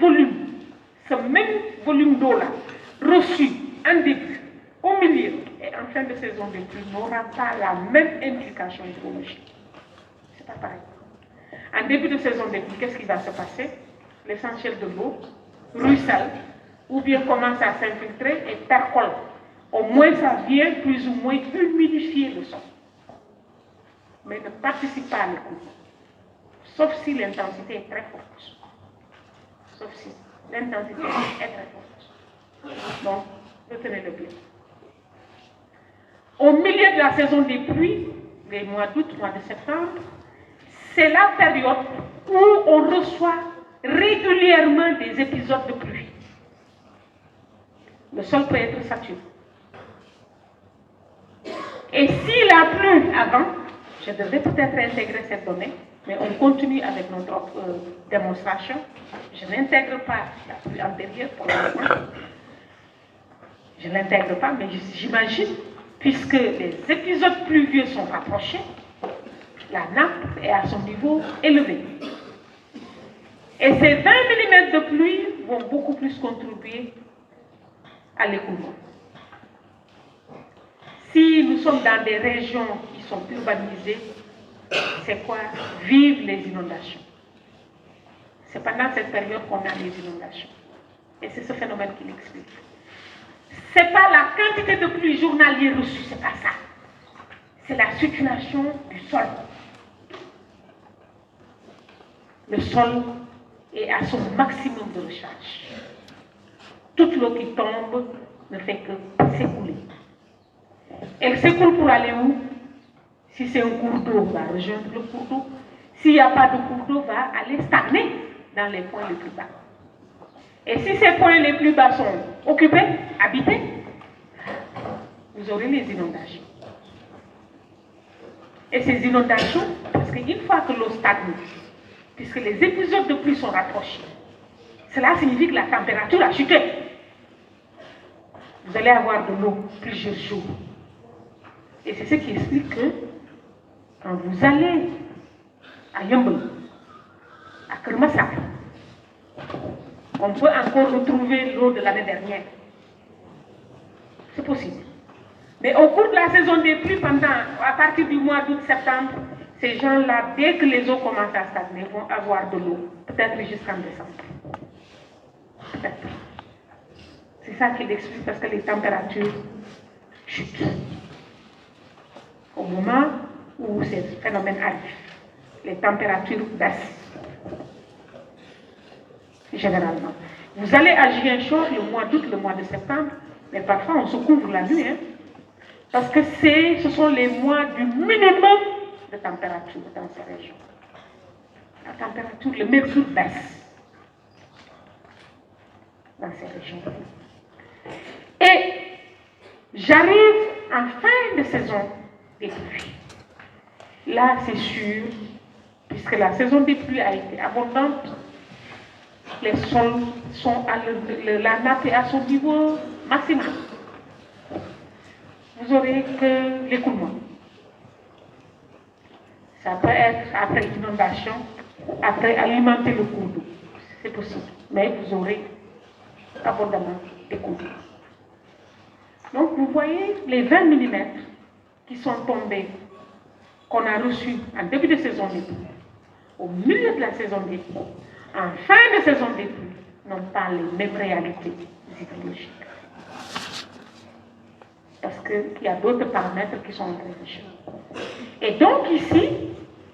volume d'eau-là, reçu en début, au milieu et en fin de saison des pluies, n'aura pas la même implication hydrologique. C'est pas pareil. En début de saison des pluies, qu'est-ce qui va se passer? L'essentiel de l'eau ruisselle ou bien commence à s'infiltrer et percole. Au moins, ça vient plus ou moins humidifier le sol. Mais ne participe pas à l'écoulement. Sauf si l'intensité est très forte. Sauf si l'intensité est très forte. Donc, retenez-le bien. Au milieu de la saison des pluies, les mois d'août, mois de septembre, c'est la période où on reçoit régulièrement des épisodes de pluie. Le sol peut être saturé. Et s'il a plu avant, je devrais peut-être intégrer cette donnée, mais on continue avec notre démonstration. Je n'intègre pas la pluie antérieure pour l'instant. Je ne l'intègre pas, mais j'imagine, puisque les épisodes pluvieux sont rapprochés, la nappe est à son niveau élevé. Et ces 20 mm de pluie vont beaucoup plus contribuer à l'écoulement. Si nous sommes dans des régions qui sont urbanisées, c'est quoi? Vivent les inondations. C'est pendant cette période qu'on a les inondations. Et c'est ce phénomène qui l'explique. Ce n'est pas la quantité de pluie journalière reçue, ce n'est pas ça. C'est la circulation du sol. Le sol est à son maximum de recharge. Toute l'eau qui tombe ne fait que s'écouler. Elle s'écoule pour aller où? Si c'est un cours d'eau, va rejoindre le cours d'eau. S'il n'y a pas de cours d'eau, va aller stagner dans les points les plus bas. Et si ces points les plus bas sont occupés, habités, vous aurez les inondations. Et ces inondations, parce qu'une fois que l'eau stagne, puisque les épisodes de pluie sont rapprochés, cela signifie que la température a chuté. Vous allez avoir de l'eau plusieurs jours. Et c'est ce qui explique que quand vous allez à Yambol, à Kermassar, on peut encore retrouver l'eau de l'année dernière. C'est possible. Mais au cours de la saison des pluies, à partir du mois d'août-septembre, ces gens-là, dès que les eaux commencent à stagner, vont avoir de l'eau, peut-être jusqu'en décembre. Peut-être. C'est ça qui l'explique, parce que les températures chutent. Au moment où ces phénomènes arrivent, les températures baissent. Généralement. Vous allez à Gienchor le mois d'août, le mois de septembre, mais parfois on se couvre la nuit, parce que ce sont les mois du minimum de température dans ces régions. La température, le mercure baisse dans ces régions. Et j'arrive en fin de saison des pluies. Là, c'est sûr, puisque la saison des pluies a été abondante, les sols sont la nappe est à son niveau maximum. Vous aurez que l'écoulement. Ça peut être après l'inondation, après alimenter le cours d'eau. C'est possible. Mais vous aurez abondamment d'écoulement. Donc vous voyez les 20 mm qui sont tombés, qu'on a reçus en début de saison des pluies, au milieu de la saison des pluies, en fin de saison des pluies, n'ont pas les mêmes réalités hydrologiques. Parce qu'il y a d'autres paramètres qui sont en réflexion. Et donc ici,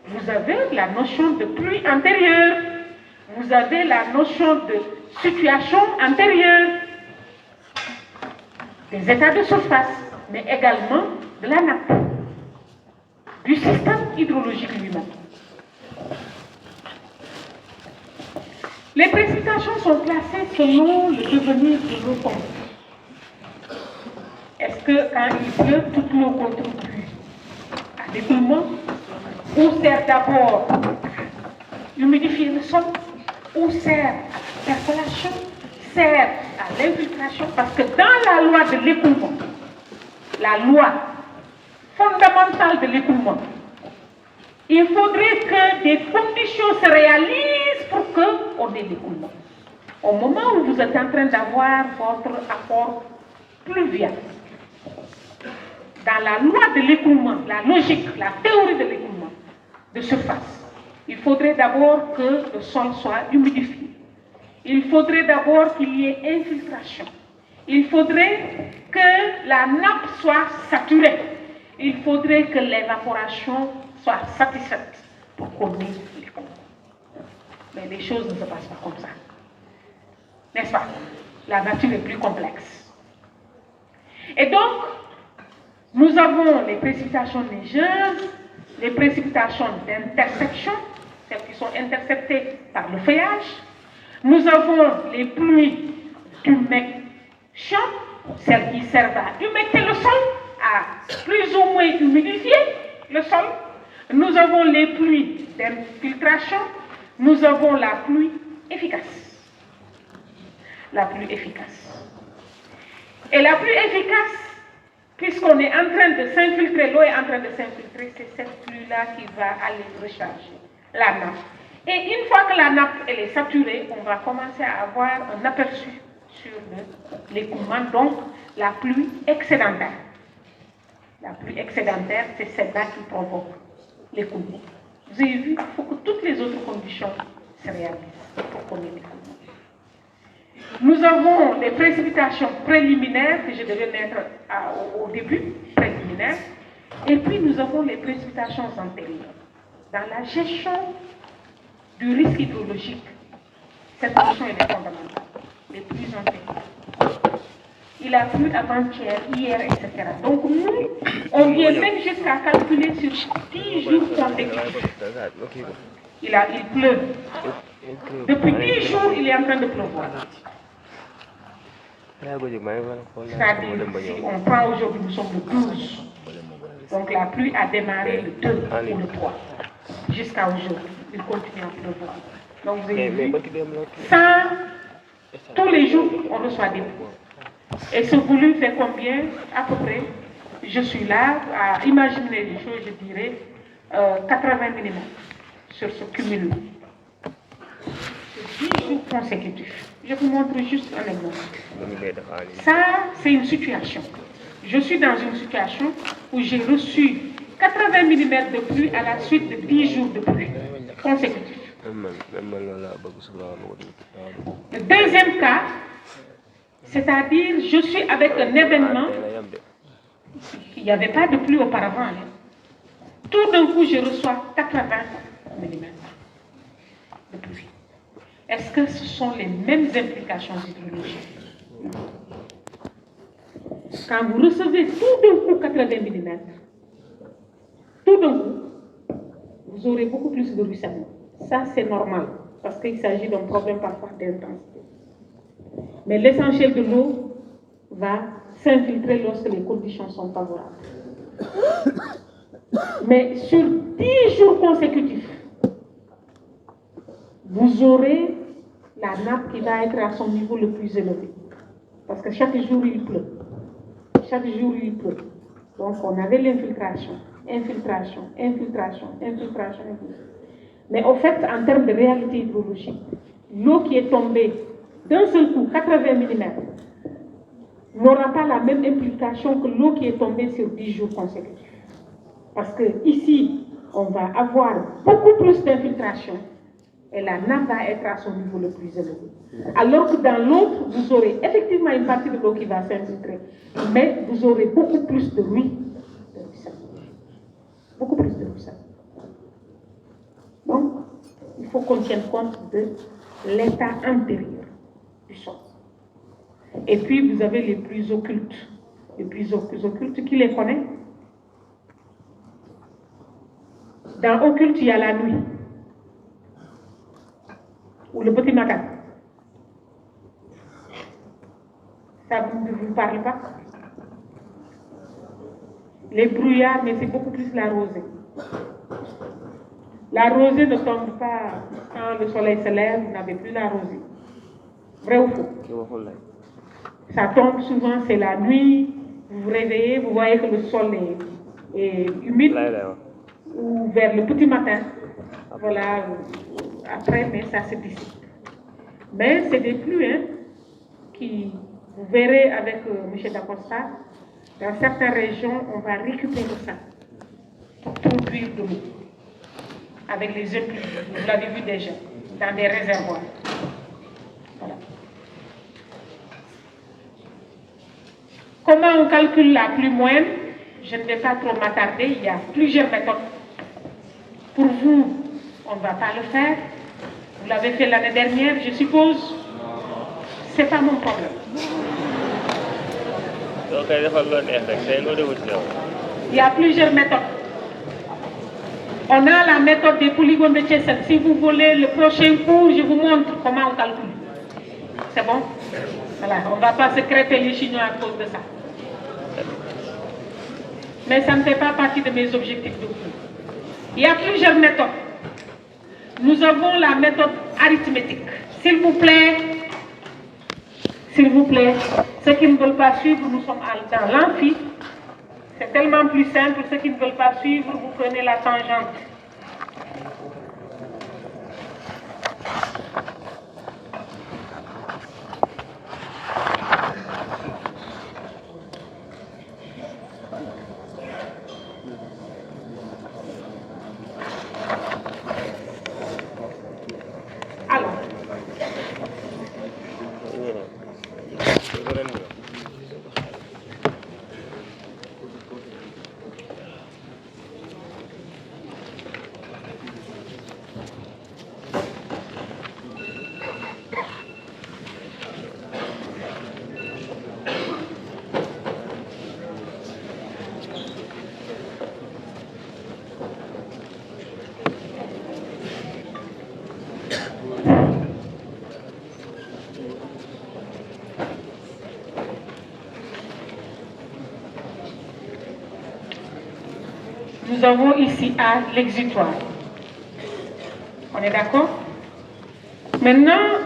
vous avez la notion de pluie antérieure, vous avez la notion de situation antérieure, des états de surface, mais également de la nappe, du système hydrologique lui-même. Les précipitations sont classées selon le devenir de l'eau tombée. Est-ce que quand il pleut, toute l'eau contribue à l'écoulement, ou sert d'abord à humidifier le sol, ou sert à la percolation, sert à l'infiltration? Parce que dans la loi de l'écoulement, la loi fondamentale de l'écoulement, il faudrait que des conditions se réalisent pour qu'on ait l'écoulement. Au moment où vous êtes en train d'avoir votre apport pluvial, dans la loi de l'écoulement, la logique, la théorie de l'écoulement de surface, il faudrait d'abord que le sol soit humidifié. Il faudrait d'abord qu'il y ait infiltration. Il faudrait que la nappe soit saturée. Il faudrait que l'évaporation soit satisfaite pour qu'on ait l'écoulement. Mais les choses ne se passent pas comme ça. N'est-ce pas? La nature est plus complexe. Et donc, nous avons les précipitations neigeuses, les précipitations d'intersection, celles qui sont interceptées par le feuillage. Nous avons les pluies d'humectation, celles qui servent à humecter le sol, à plus ou moins humidifier le sol. Nous avons les pluies d'infiltration, nous avons la pluie efficace. La pluie efficace. Et la plus efficace, puisqu'on est en train de s'infiltrer, l'eau est en train de s'infiltrer, c'est cette pluie-là qui va aller recharger la nappe. Et une fois que la nappe elle est saturée, on va commencer à avoir un aperçu sur l'écoulement, donc la pluie excédentaire. La pluie excédentaire, c'est celle-là qui provoque l'écoulement. Vous avez vu, il faut que toutes les autres conditions se réalisent pour qu'on ait l'écoulement. Nous avons les précipitations préliminaires que je devais mettre au début, préliminaires, et puis nous avons les précipitations antérieures. Dans la gestion du risque hydrologique, cette notion est fondamentale. Les pluies antérieures. Il a plu avant-hier, hier, etc. Donc nous, on vient même jusqu'à calculer sur 10 jours consécutifs. Il pleut. Depuis 10 jours, il est en train de pleuvoir. C'est-à-dire, si on prend aujourd'hui, nous sommes le 12. Donc la pluie a démarré le 2 ou le 3. Jusqu'à aujourd'hui, il continue à pleuvoir. Donc vous avez vu, ça, tous les jours, on reçoit des pluies. Et ce volume fait combien? À peu près, je suis là à imaginer les choses, je dirais 80 mm sur ce cumul. 10 jours consécutifs. Je vous montre juste un exemple. Ça, c'est une situation. Je suis dans une situation où j'ai reçu 80 mm de pluie à la suite de 10 jours de pluie consécutifs. Le deuxième cas, c'est-à-dire je suis avec un événement, il n'y avait pas de pluie auparavant. Tout d'un coup, je reçois 80 mm de pluie. Est-ce que ce sont les mêmes implications hydrologiques? Quand vous recevez tout d'un coup 80 mm, tout d'un coup, vous aurez beaucoup plus de ruissellement. Ça, c'est normal, parce qu'il s'agit d'un problème parfois d'intensité. Mais l'essentiel de l'eau va s'infiltrer lorsque les conditions sont favorables. Mais sur 10 jours consécutifs, vous aurez la nappe qui va être à son niveau le plus élevé. Parce que chaque jour, il pleut. Chaque jour, il pleut. Donc, on avait l'infiltration, infiltration. Mais au fait, en termes de réalité hydrologique, l'eau qui est tombée d'un seul coup, 80 mm, n'aura pas la même implication que l'eau qui est tombée sur 10 jours consécutifs. Parce que ici, on va avoir beaucoup plus d'infiltration et la nappe va être à son niveau le plus élevé. Alors que dans l'autre, vous aurez effectivement une partie de l'eau qui va s'infiltrer, mais vous aurez beaucoup plus de ruissellement. Beaucoup plus de ruissellement. Donc, il faut qu'on tienne compte de l'état antérieur du sol. Et puis, vous avez les pluies occultes. Les pluies occultes, qui les connaît? Dans occulte, il y a la nuit. Ou le petit matin. Ça ne vous parle pas? Les brouillards, mais c'est beaucoup plus la rosée. La rosée ne tombe pas quand le soleil se lève, vous n'avez plus la rosée. Vrai ou faux? Ça tombe souvent, c'est la nuit, vous vous réveillez, vous voyez que le sol est humide, ou vers le petit matin. Voilà, après, mais ça se dissipe. Mais c'est des pluies qui, vous verrez avec M. Dacosta, dans certaines régions, on va récupérer ça pour produire de l'eau. Avec les œufs, vous l'avez vu déjà, dans des réservoirs. Voilà. Comment on calcule la pluie moyenne? Je ne vais pas trop m'attarder, il y a plusieurs méthodes. Pour vous, on ne va pas le faire. Vous l'avez fait l'année dernière, je suppose. Ce n'est pas mon problème. Il y a plusieurs méthodes. On a la méthode des polygones de Chesel. Si vous voulez le prochain cours, je vous montre comment on calcule. C'est bon? Voilà, on ne va pas se crêper les Chinois à cause de ça. Mais ça ne fait pas partie de mes objectifs de cours. Il y a plusieurs méthodes. Nous avons la méthode arithmétique. S'il vous plaît, S'il vous plaît, ceux qui ne veulent pas suivre, nous sommes dans l'amphi. C'est tellement plus simple. Ceux qui ne veulent pas suivre, vous prenez la tangente. Nous avons ici à l'exutoire. On est d'accord? Maintenant,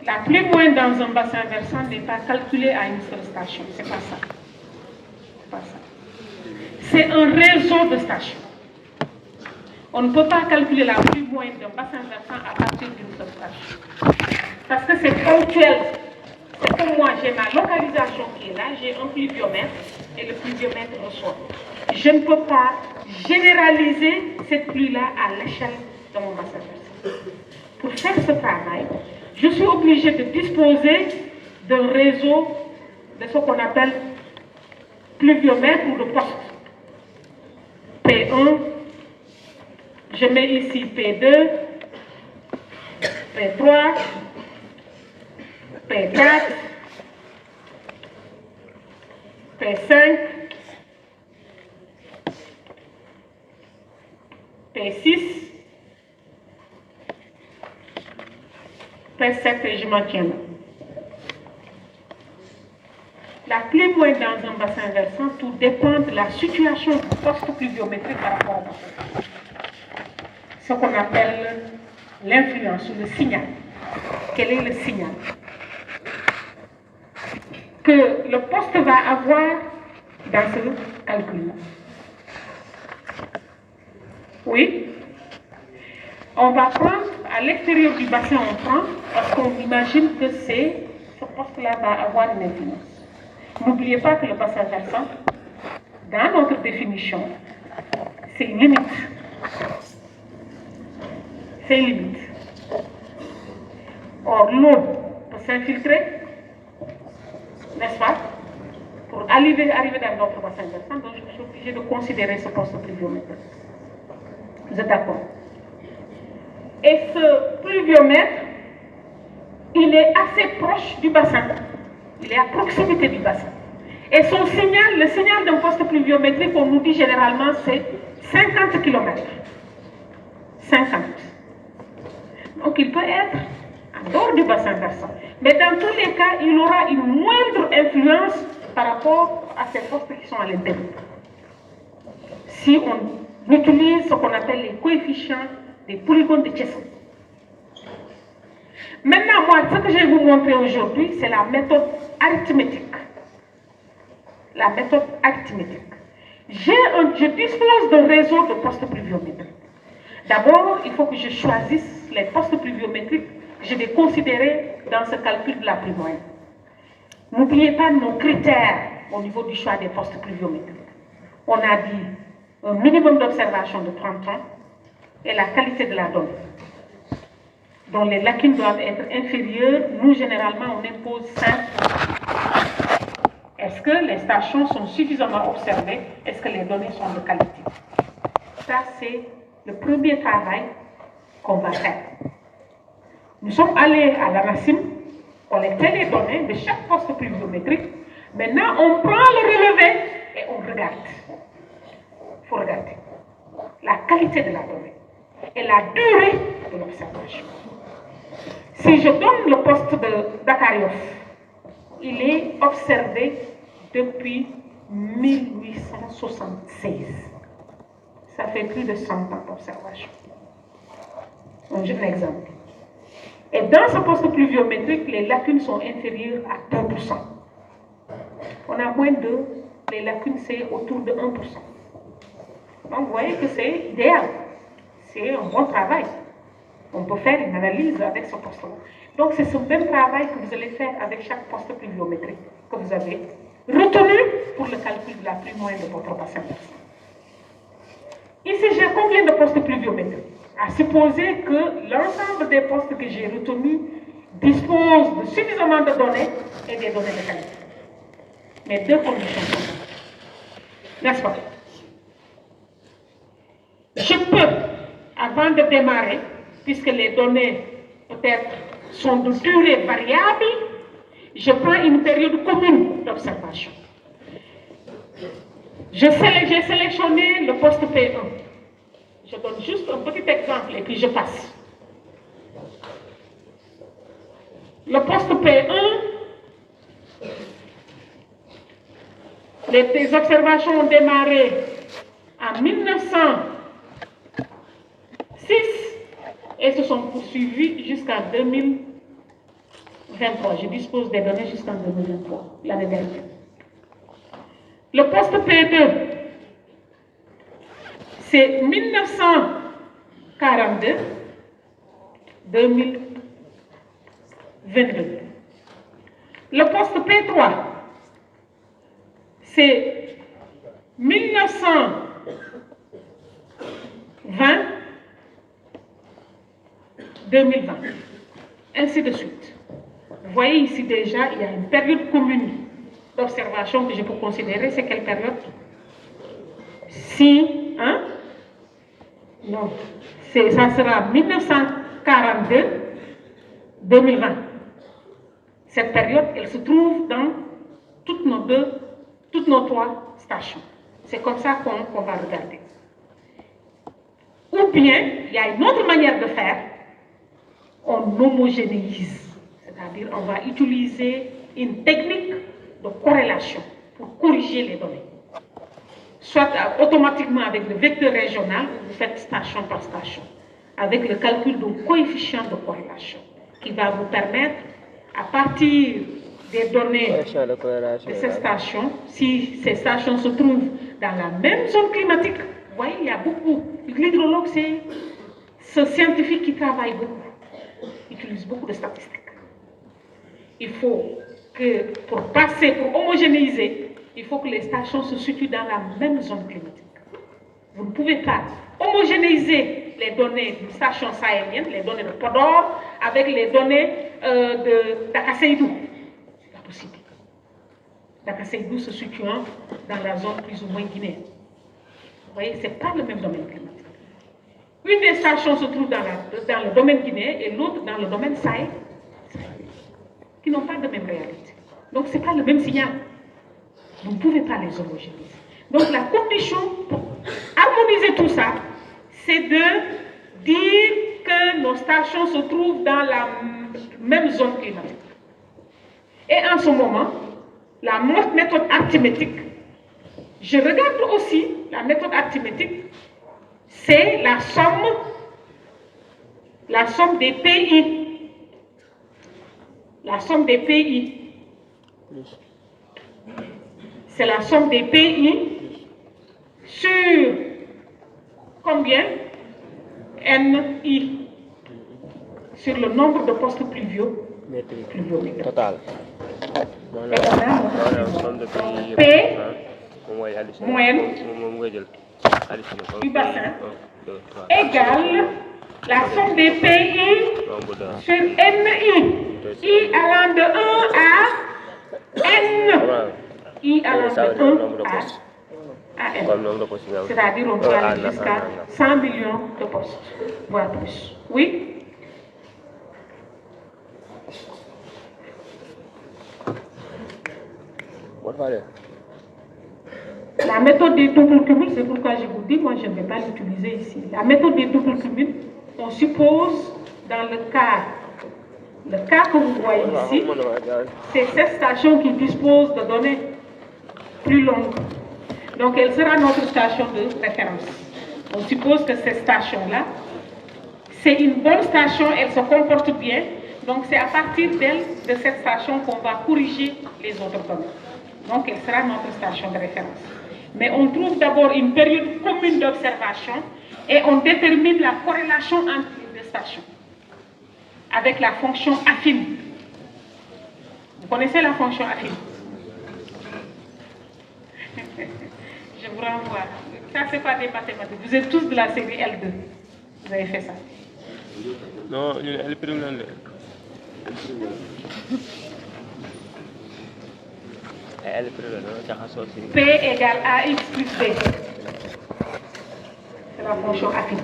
la pluie moyenne dans un bassin versant n'est pas calculée à une seule station. C'est pas ça. C'est pas ça. C'est un réseau de stations. On ne peut pas calculer la pluie moyenne d'un bassin versant à partir d'une seule station. Parce que c'est ponctuel. C'est comme moi, j'ai ma localisation qui est là, j'ai un pluviomètre et le pluviomètre reçoit. Je ne peux pas généraliser cette pluie-là à l'échelle de mon bassin versant. Pour faire ce travail, je suis obligée de disposer d'un réseau de ce qu'on appelle pluviomètre ou de poste. P1, je mets ici P2, P3, P4, P5, P6, P7 et je m'en tiens là. La pluie moyenne dans un bassin versant, tout dépend de la situation du poste pluviométrique par rapport au bassin. Ce qu'on appelle l'influence ou le signal. Quel est le signal que le poste va avoir dans ce calcul? Oui. On va prendre à l'extérieur du bassin, on prend parce qu'on imagine que ce poste-là va avoir une influence. N'oubliez pas que le bassin versant, dans notre définition, c'est une limite. C'est une limite. Or, l'eau peut s'infiltrer, n'est-ce pas, pour arriver dans notre bassin versant, donc je suis obligée de considérer ce poste pluviométrique. Vous êtes d'accord? Et ce pluviomètre, il est assez proche du bassin. Il est à proximité du bassin. Et son signal, le signal d'un poste pluviométrique, on nous dit généralement, c'est 50 km. 50. Donc il peut être en dehors du bassin versant. Mais dans tous les cas, il aura une moindre influence par rapport à ces postes qui sont à l'intérieur. Si on utilise ce qu'on appelle les coefficients des polygones de Chesson. Maintenant, moi, ce que je vais vous montrer aujourd'hui, c'est la méthode arithmétique. La méthode arithmétique. Je dispose d'un réseau de postes pluviométriques. D'abord, il faut que je choisisse les postes pluviométriques que je vais considérer dans ce calcul de la pluie moyenne. N'oubliez pas nos critères au niveau du choix des postes pluviométriques. On a dit un minimum d'observation de 30 ans et la qualité de la donnée, dont les lacunes doivent être inférieures. Nous, généralement, on impose 5. Est-ce que les stations sont suffisamment observées? Est-ce que les données sont de qualité? Ça, c'est le premier travail qu'on va faire. Nous sommes allés à la NACIM, collecter les données de chaque poste pluviométrique. Maintenant, on prend le relevé et on regarde. Il faut regarder la qualité de la donnée et la durée de l'observation. Si je donne le poste de Dakariof, il est observé depuis 1876. Ça fait plus de 100 ans d'observation. Un jeune exemple. Et dans ce poste pluviométrique, les lacunes sont inférieures à 2%. On a moins de, les lacunes, c'est autour de 1%. Donc, vous voyez que c'est idéal. C'est un bon travail. On peut faire une analyse avec ce poste-là. Donc, c'est ce même travail que vous allez faire avec chaque poste pluviométrique que vous avez retenu pour le calcul de la pluie moyenne de votre bassin versant. Ici, j'ai combien de postes pluviométriques? À supposer que l'ensemble des postes que j'ai retenus disposent de suffisamment de données et des données de qualité. Mais deux conditions sont là. N'est-ce pas? Je peux, avant de démarrer, puisque les données peut-être sont de durée variable, je prends une période commune d'observation. J'ai sélectionné le poste P1. Je donne juste un petit exemple et puis je passe. Le poste P1, les observations ont démarré en 1906 et se sont poursuivies jusqu'en 2023. Je dispose des données jusqu'en 2023, l'année dernière. Le poste P2, c'est 1942, 2022. Le poste P3, c'est 1920, 2020. Ainsi de suite. Vous voyez ici déjà, il y a une période commune d'observation que je peux considérer. C'est quelle période? Si, hein? Non. Ça sera 1942-2020. Cette période, elle se trouve dans toutes nos trois stations. C'est comme ça qu'on va regarder. Ou bien, il y a une autre manière de faire. On homogénéise. C'est-à-dire, on va utiliser une technique de corrélation pour corriger les données. Soit automatiquement avec le vecteur régional, vous faites station par station, avec le calcul du coefficient de corrélation, qui va vous permettre, à partir des données de ces stations, si ces stations se trouvent dans la même zone climatique, vous voyez, il y a beaucoup. L'hydrologue, c'est ce scientifique qui travaille beaucoup, utilise beaucoup de statistiques. Il faut que, pour homogénéiser, il faut que les stations se situent dans la même zone climatique. Vous ne pouvez pas homogénéiser les données d'une station sahélienne, les données de Podor, avec les données d'Akaseïdou. C'est pas possible. D'Akaseïdou se situant dans la zone plus ou moins guinéenne. Vous voyez, ce n'est pas le même domaine climatique. Une des stations se trouve dans le domaine guinéen et l'autre dans le domaine sahélien, qui n'ont pas de même réalité. Donc, ce n'est pas le même signal. Vous ne pouvez pas les homogénéiser. Donc, la condition pour harmoniser tout ça, c'est de dire que nos stations se trouvent dans la même zone climatique. Et en ce moment, la méthode arithmétique, je regarde aussi la méthode arithmétique, c'est la somme des pays. La somme des pays. C'est la somme des pays sur combien? NI. Sur le nombre de postes pluviométriques. Total. P moyenne du bassin égale la somme des pays sur NI. I allant de 1 à N. I allant de 1 à N. C'est-à-dire on peut aller jusqu'à 100 millions de postes, voire plus. Oui? La méthode des doubles cumuls, c'est pourquoi je vous dis, moi je ne vais pas l'utiliser ici. La méthode des doubles cumuls, on suppose dans le cas que vous voyez ici, c'est cette station qui dispose de données plus longues. Donc elle sera notre station de référence. On suppose que cette station-là, c'est une bonne station, elle se comporte bien, Donc c'est à partir d'elle, de cette station, qu'on va corriger les autres données. Donc elle sera notre station de référence. Mais on trouve d'abord une période commune d'observation et on détermine la corrélation entre les deux stations avec la fonction affine. Vous connaissez la fonction affine? Je vous renvoie. Ça, ce n'est pas des mathématiques. Vous êtes tous de la série L2. Vous avez fait ça. Non, L prime. P égale AX plus B. C'est la fonction affine.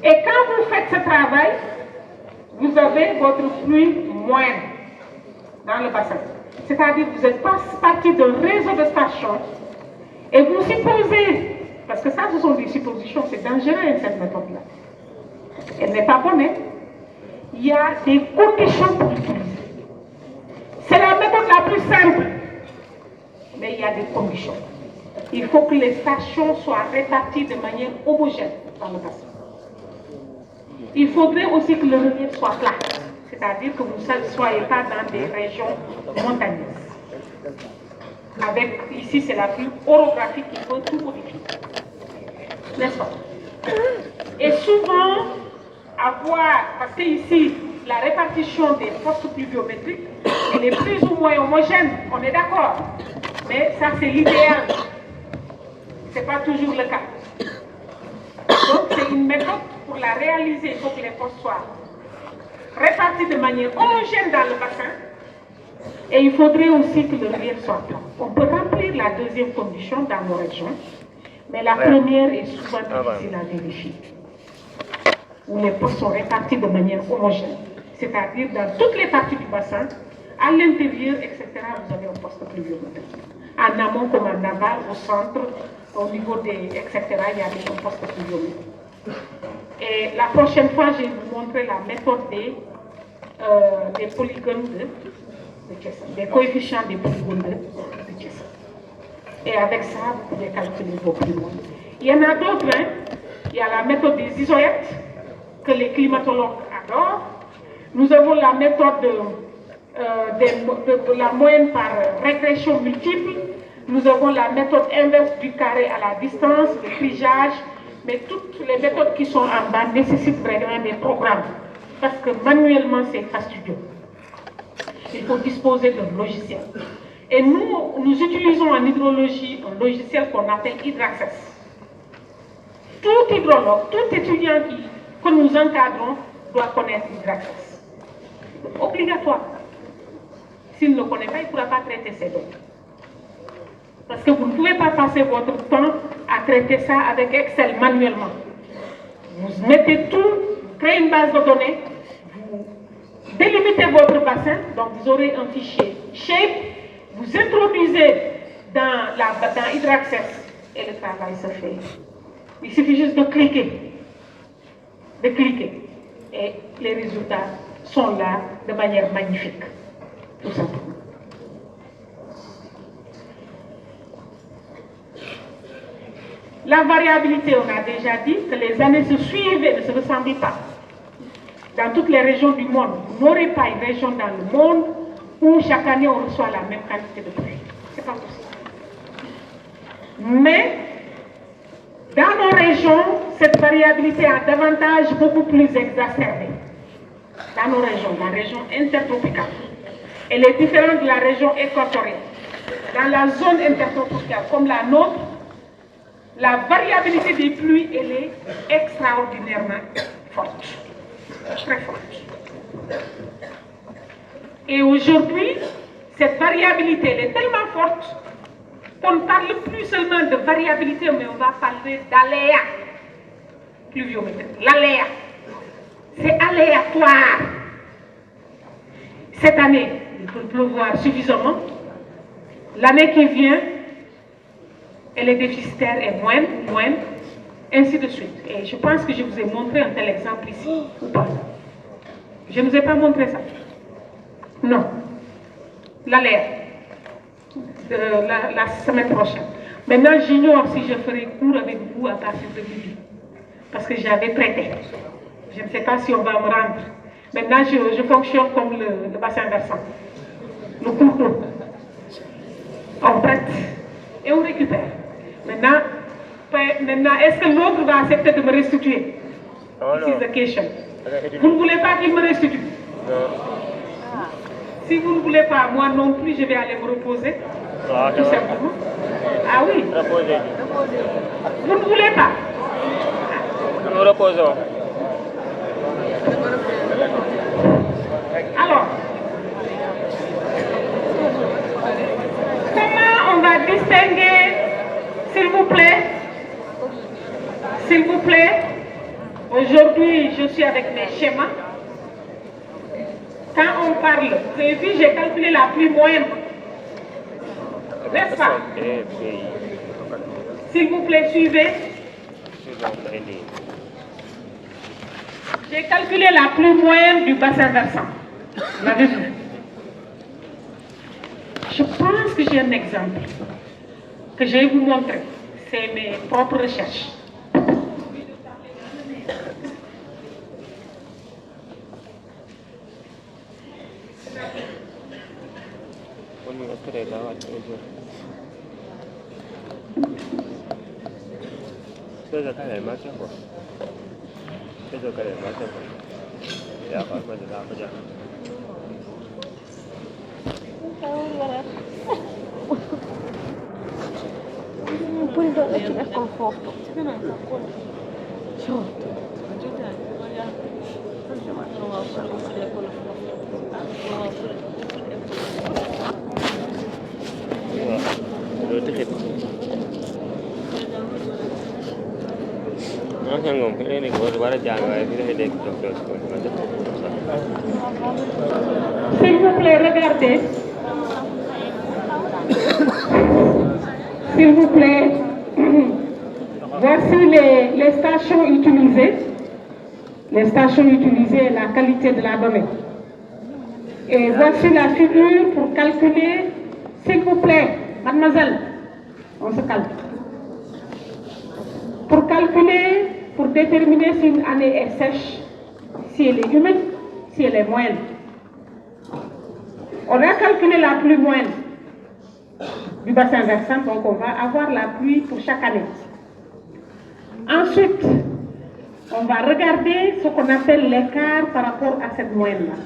Et quand vous faites ce travail, vous avez votre flux moyen dans le bassin. C'est-à-dire que vous êtes parti d'un réseau de stations et vous supposez, parce que ça ce sont des suppositions, c'est dangereux cette méthode-là. Elle n'est pas bonne. Il y a des conditions pour l'utiliser. C'est la méthode la plus simple, mais il y a des conditions. Il faut que les stations soient réparties de manière homogène dans le bassin. Il faudrait aussi que le relief soit plat, c'est-à-dire que vous ne soyez pas dans des régions montagneuses. Avec, ici, c'est la pluie orographique qui peut tout modifier. N'est-ce pas? Et souvent, parce que ici, la répartition des postes pluviométriques, elle est plus ou moins homogène, on est d'accord. Mais ça, c'est l'idéal. Ce n'est pas toujours le cas. Donc, c'est une méthode pour la réaliser. Il faut que les postes soient répartis de manière homogène dans le bassin. Et il faudrait aussi que le relief soit plat. On peut remplir la deuxième condition dans nos régions, mais la première est souvent difficile à vérifier. Où les postes sont répartis de manière homogène. C'est-à-dire dans toutes les parties du bassin, à l'intérieur, etc., vous avez un poste pluviométrique. En amont comme en aval, au centre, au niveau des, etc., il y a des postes pluviométriques. Et la prochaine fois, je vais vous montrer la méthode des polygones de Chesson, des coefficients des polygones de Chesson. Et avec ça, vous pouvez calculer vos polygones. Il y en a d'autres, hein. Il y a la méthode des isoètes, que les climatologues adorent. Nous avons la méthode de la moyenne par régression multiple. Nous avons la méthode inverse du carré à la distance, le figeage. Mais toutes les méthodes qui sont en bas nécessitent vraiment des programmes. Parce que manuellement, c'est fastidieux. Il faut disposer d'un logiciel. Et nous utilisons en hydrologie un logiciel qu'on appelle Hydraccess. Tout hydrologue, tout étudiant que nous encadrons doit connaître Hydraccess. Obligatoire. S'il ne connaît pas, il ne pourra pas traiter ses données. Parce que vous ne pouvez pas passer votre temps à traiter ça avec Excel manuellement. Vous mettez tout, vous créez une base de données, vous délimitez votre bassin, donc vous aurez un fichier shape, vous introduisez dans Hydraccess et le travail se fait. Il suffit juste de cliquer. Et les résultats sont là de manière magnifique. Tout simplement. La variabilité, on a déjà dit que les années se suivent et ne se ressemblent pas. Dans toutes les régions du monde, vous n'aurez pas une région dans le monde où chaque année on reçoit la même quantité de pluie. Ce n'est pas possible. Mais dans nos régions, cette variabilité a davantage beaucoup plus exacerbée. Dans nos régions, la région intertropicale. Elle est différente de la région équatoriale. Dans la zone intertropicale, comme la nôtre, la variabilité des pluies, elle est extraordinairement forte. Très forte. Et aujourd'hui, cette variabilité, elle est tellement forte qu'on ne parle plus seulement de variabilité, mais on va parler d'aléa pluviométrique. L'aléa, c'est aléatoire. Cette année, il peut pleuvoir suffisamment. L'année qui vient, elle est déficitaire et moindre, ainsi de suite. Et je pense que je vous ai montré un tel exemple ici, ou pas. Je ne vous ai pas montré ça. Non. L'aléa. La semaine prochaine. Maintenant, j'ignore si je ferai cours avec vous à partir de midi. parce que j'avais prêté. Je ne sais pas si on va me rendre. Maintenant, je fonctionne comme le bassin versant, le cours d'eau. On prête et on récupère. Maintenant, est-ce que l'autre va accepter de me restituer? This is the question. Vous ne voulez pas qu'il me restitue? Non. Si vous ne voulez pas, moi non plus, je vais aller me reposer. Tout simplement. Ah oui. Vous ne voulez pas? Nous reposons. Alors, comment on va distinguer, s'il vous plaît, aujourd'hui je suis avec mes schémas. Quand on parle, vous avez vu, j'ai calculé la pluie moyenne. N'est-ce pas? S'il vous plaît, suivez. J'ai calculé la pluie moyenne du bassin versant. Vous l'avez vu? Je pense que j'ai un exemple que je vais vous montrer. C'est mes propres recherches. S'il vous plaît, regardez. S'il vous plaît, voici les stations utilisées. Les stations utilisées, la qualité de la donnée. Et voici la figure pour calculer, s'il vous plaît, mademoiselle, on se calme. Pour calculer, pour déterminer si une année est sèche, si elle est humide, si elle est moyenne. On a calculé la pluie moyenne du bassin versant, donc on va avoir la pluie pour chaque année. Ensuite, on va regarder ce qu'on appelle l'écart par rapport à cette moyenne-là.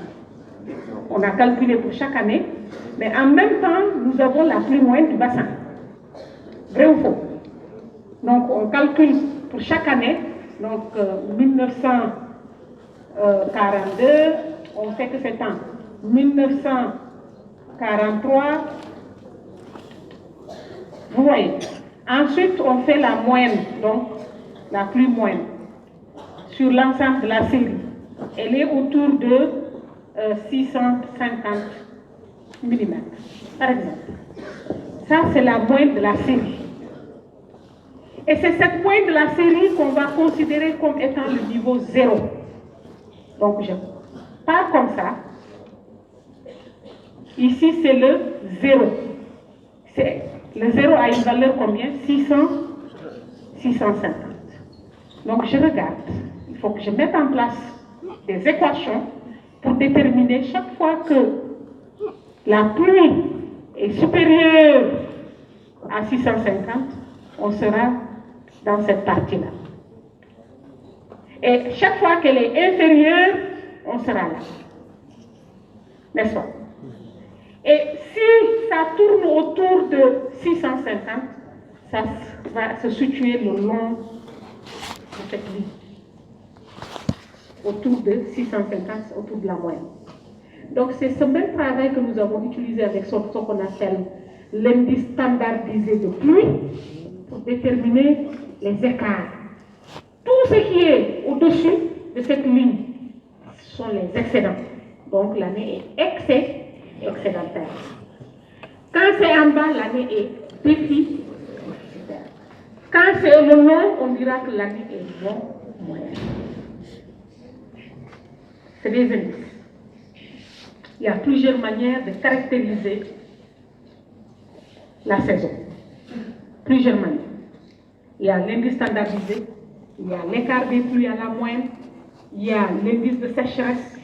On a calculé pour chaque année, mais en même temps, nous avons la pluie moyenne du bassin. Vrai ou faux? Donc, on calcule pour chaque année, donc 1942, on sait que c'est en 1943, vous voyez. Ensuite, on fait la moyenne, donc la pluie moyenne, sur l'ensemble de la série. Elle est autour de 650 mm, par exemple. Ça, c'est la moyenne de la série. Et c'est cette moyenne de la série qu'on va considérer comme étant le niveau 0. Donc, je pars comme ça. Ici, c'est le 0. Le 0 a une valeur combien? 650. Donc, je regarde. Il faut que je mette en place des équations pour déterminer chaque fois que la pluie est supérieure à 650, on sera dans cette partie-là. Et chaque fois qu'elle est inférieure, on sera là. N'est-ce pas? Et si ça tourne autour de 650, ça va se situer le long de cette ligne. Autour de 650, autour de la moyenne. Donc c'est ce même travail que nous avons utilisé avec ce qu'on appelle l'indice standardisé de pluie pour déterminer les écarts. Tout ce qui est au-dessus de cette ligne sont les excédents. Donc l'année est excédentaire. Quand c'est en bas, l'année est déficitaire. Quand c'est le long, on dira que l'année est moyenne. C'est des indices. Il y a plusieurs manières de caractériser la saison. Plusieurs manières. Il y a l'indice standardisé, il y a l'écart des pluies à la moyenne, il y a l'indice de sécheresse,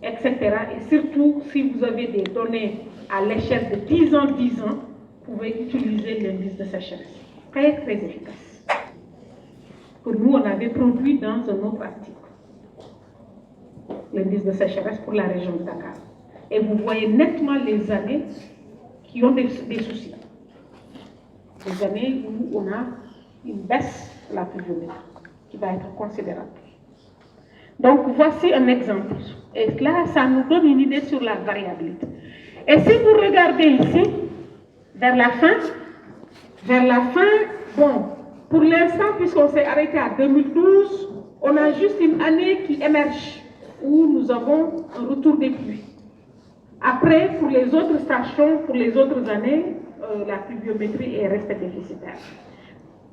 etc. Et surtout, si vous avez des données à l'échelle de 10 ans, vous pouvez utiliser l'indice de sécheresse. Très, très efficace. Que nous, on avait produit dans un autre article. L'indice de sécheresse pour la région de Dakar. Et vous voyez nettement les années qui ont des soucis. Des années où on a une baisse de la pluviométrie qui va être considérable. Donc voici un exemple. Et là, ça nous donne une idée sur la variabilité. Et si vous regardez ici, vers la fin, bon, pour l'instant, puisqu'on s'est arrêté à 2012, on a juste une année qui émerge, où nous avons un retour des pluies. Après, pour les autres stations, pour les autres années, la pluviométrie est restée déficitaire.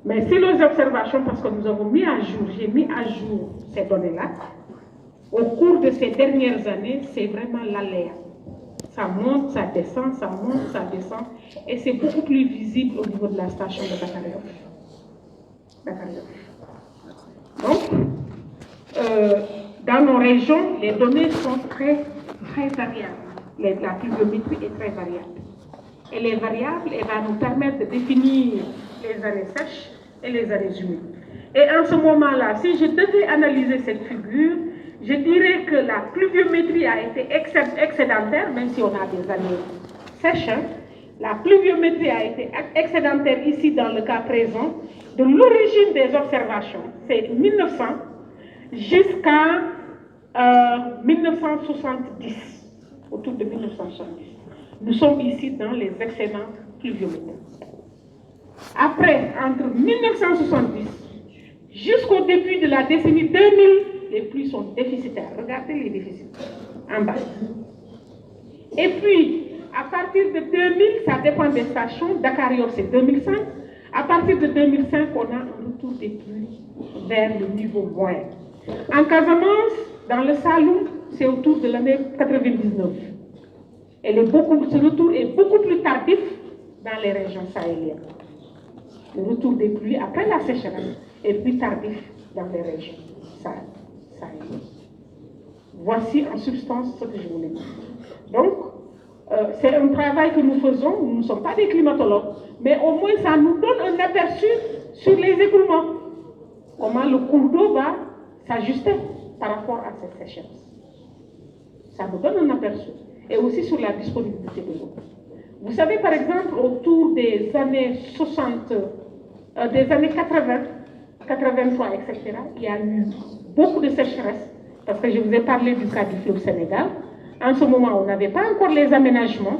Mais si les observations, parce que nous avons mis à jour, j'ai mis à jour ces données-là, au cours de ces dernières années, c'est vraiment l'aléa. Ça monte, ça descend, ça monte, ça descend, et c'est beaucoup plus visible au niveau de la station de Dakar. Donc, dans nos régions, les données sont très, très variables. La pluviométrie est très variable. Elle est variable et va nous permettre de définir les années sèches et les années humides. Et en ce moment-là, si je devais analyser cette figure, je dirais que la pluviométrie a été excédentaire, même si on a des années sèches. La pluviométrie a été excédentaire ici dans le cas présent. De l'origine des observations, c'est 1900 jusqu'à 1970, autour de 1970. Nous sommes ici dans les excédents pluviométriques. Après, entre 1970 jusqu'au début de la décennie 2000, les pluies sont déficitaires. Regardez les déficits en bas. Et puis, à partir de 2000, ça dépend des stations. Dakar, c'est 2005. À partir de 2005, on a un retour des pluies vers le niveau moyen. En Casamance, dans le Saloum, c'est autour de l'année 99. Ce retour est beaucoup plus tardif dans les régions sahéliennes. Le retour des pluies après la sécheresse est plus tardif dans les régions sahéliennes. Voici en substance ce que je voulais dire. Donc, c'est un travail que nous faisons. Nous ne sommes pas des climatologues, mais au moins ça nous donne un aperçu sur les écoulements. Comment le cours d'eau va s'ajuster par rapport à cette sécheresse. Ça nous donne un aperçu. Et aussi sur la disponibilité de l'eau. Vous savez, par exemple, autour des années 60, des années 80, 83, etc., il y a eu beaucoup de sécheresse, parce que je vous ai parlé du cas du fleuve Sénégal. En ce moment, on n'avait pas encore les aménagements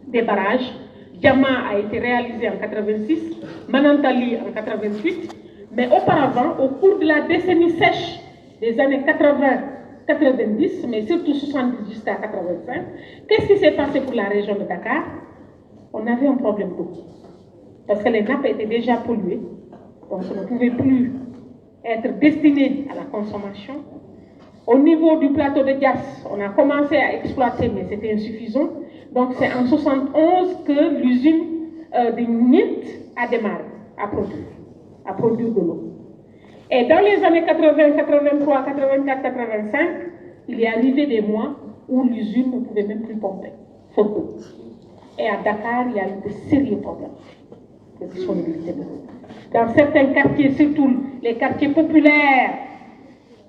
des barrages. Diama a été réalisé en 86, Manantali en 88, mais auparavant, au cours de la décennie sèche des années 80-90, mais surtout 70 jusqu'à 85, qu'est-ce qui s'est passé pour la région de Dakar? On avait un problème d'eau. Parce que les nappes étaient déjà polluées, donc on ne pouvait plus être destiné à la consommation. Au niveau du plateau de Dias, on a commencé à exploiter, mais c'était insuffisant. Donc c'est en 71 que l'usine de NIT a démarré à produire de l'eau. Et dans les années 80, 83, 84, 85, il est arrivé des mois où l'usine ne pouvait même plus pomper, faute d'eau. Et à Dakar, il y a eu de sérieux problèmes de disponibilité de l'eau. Dans certains quartiers, surtout les quartiers populaires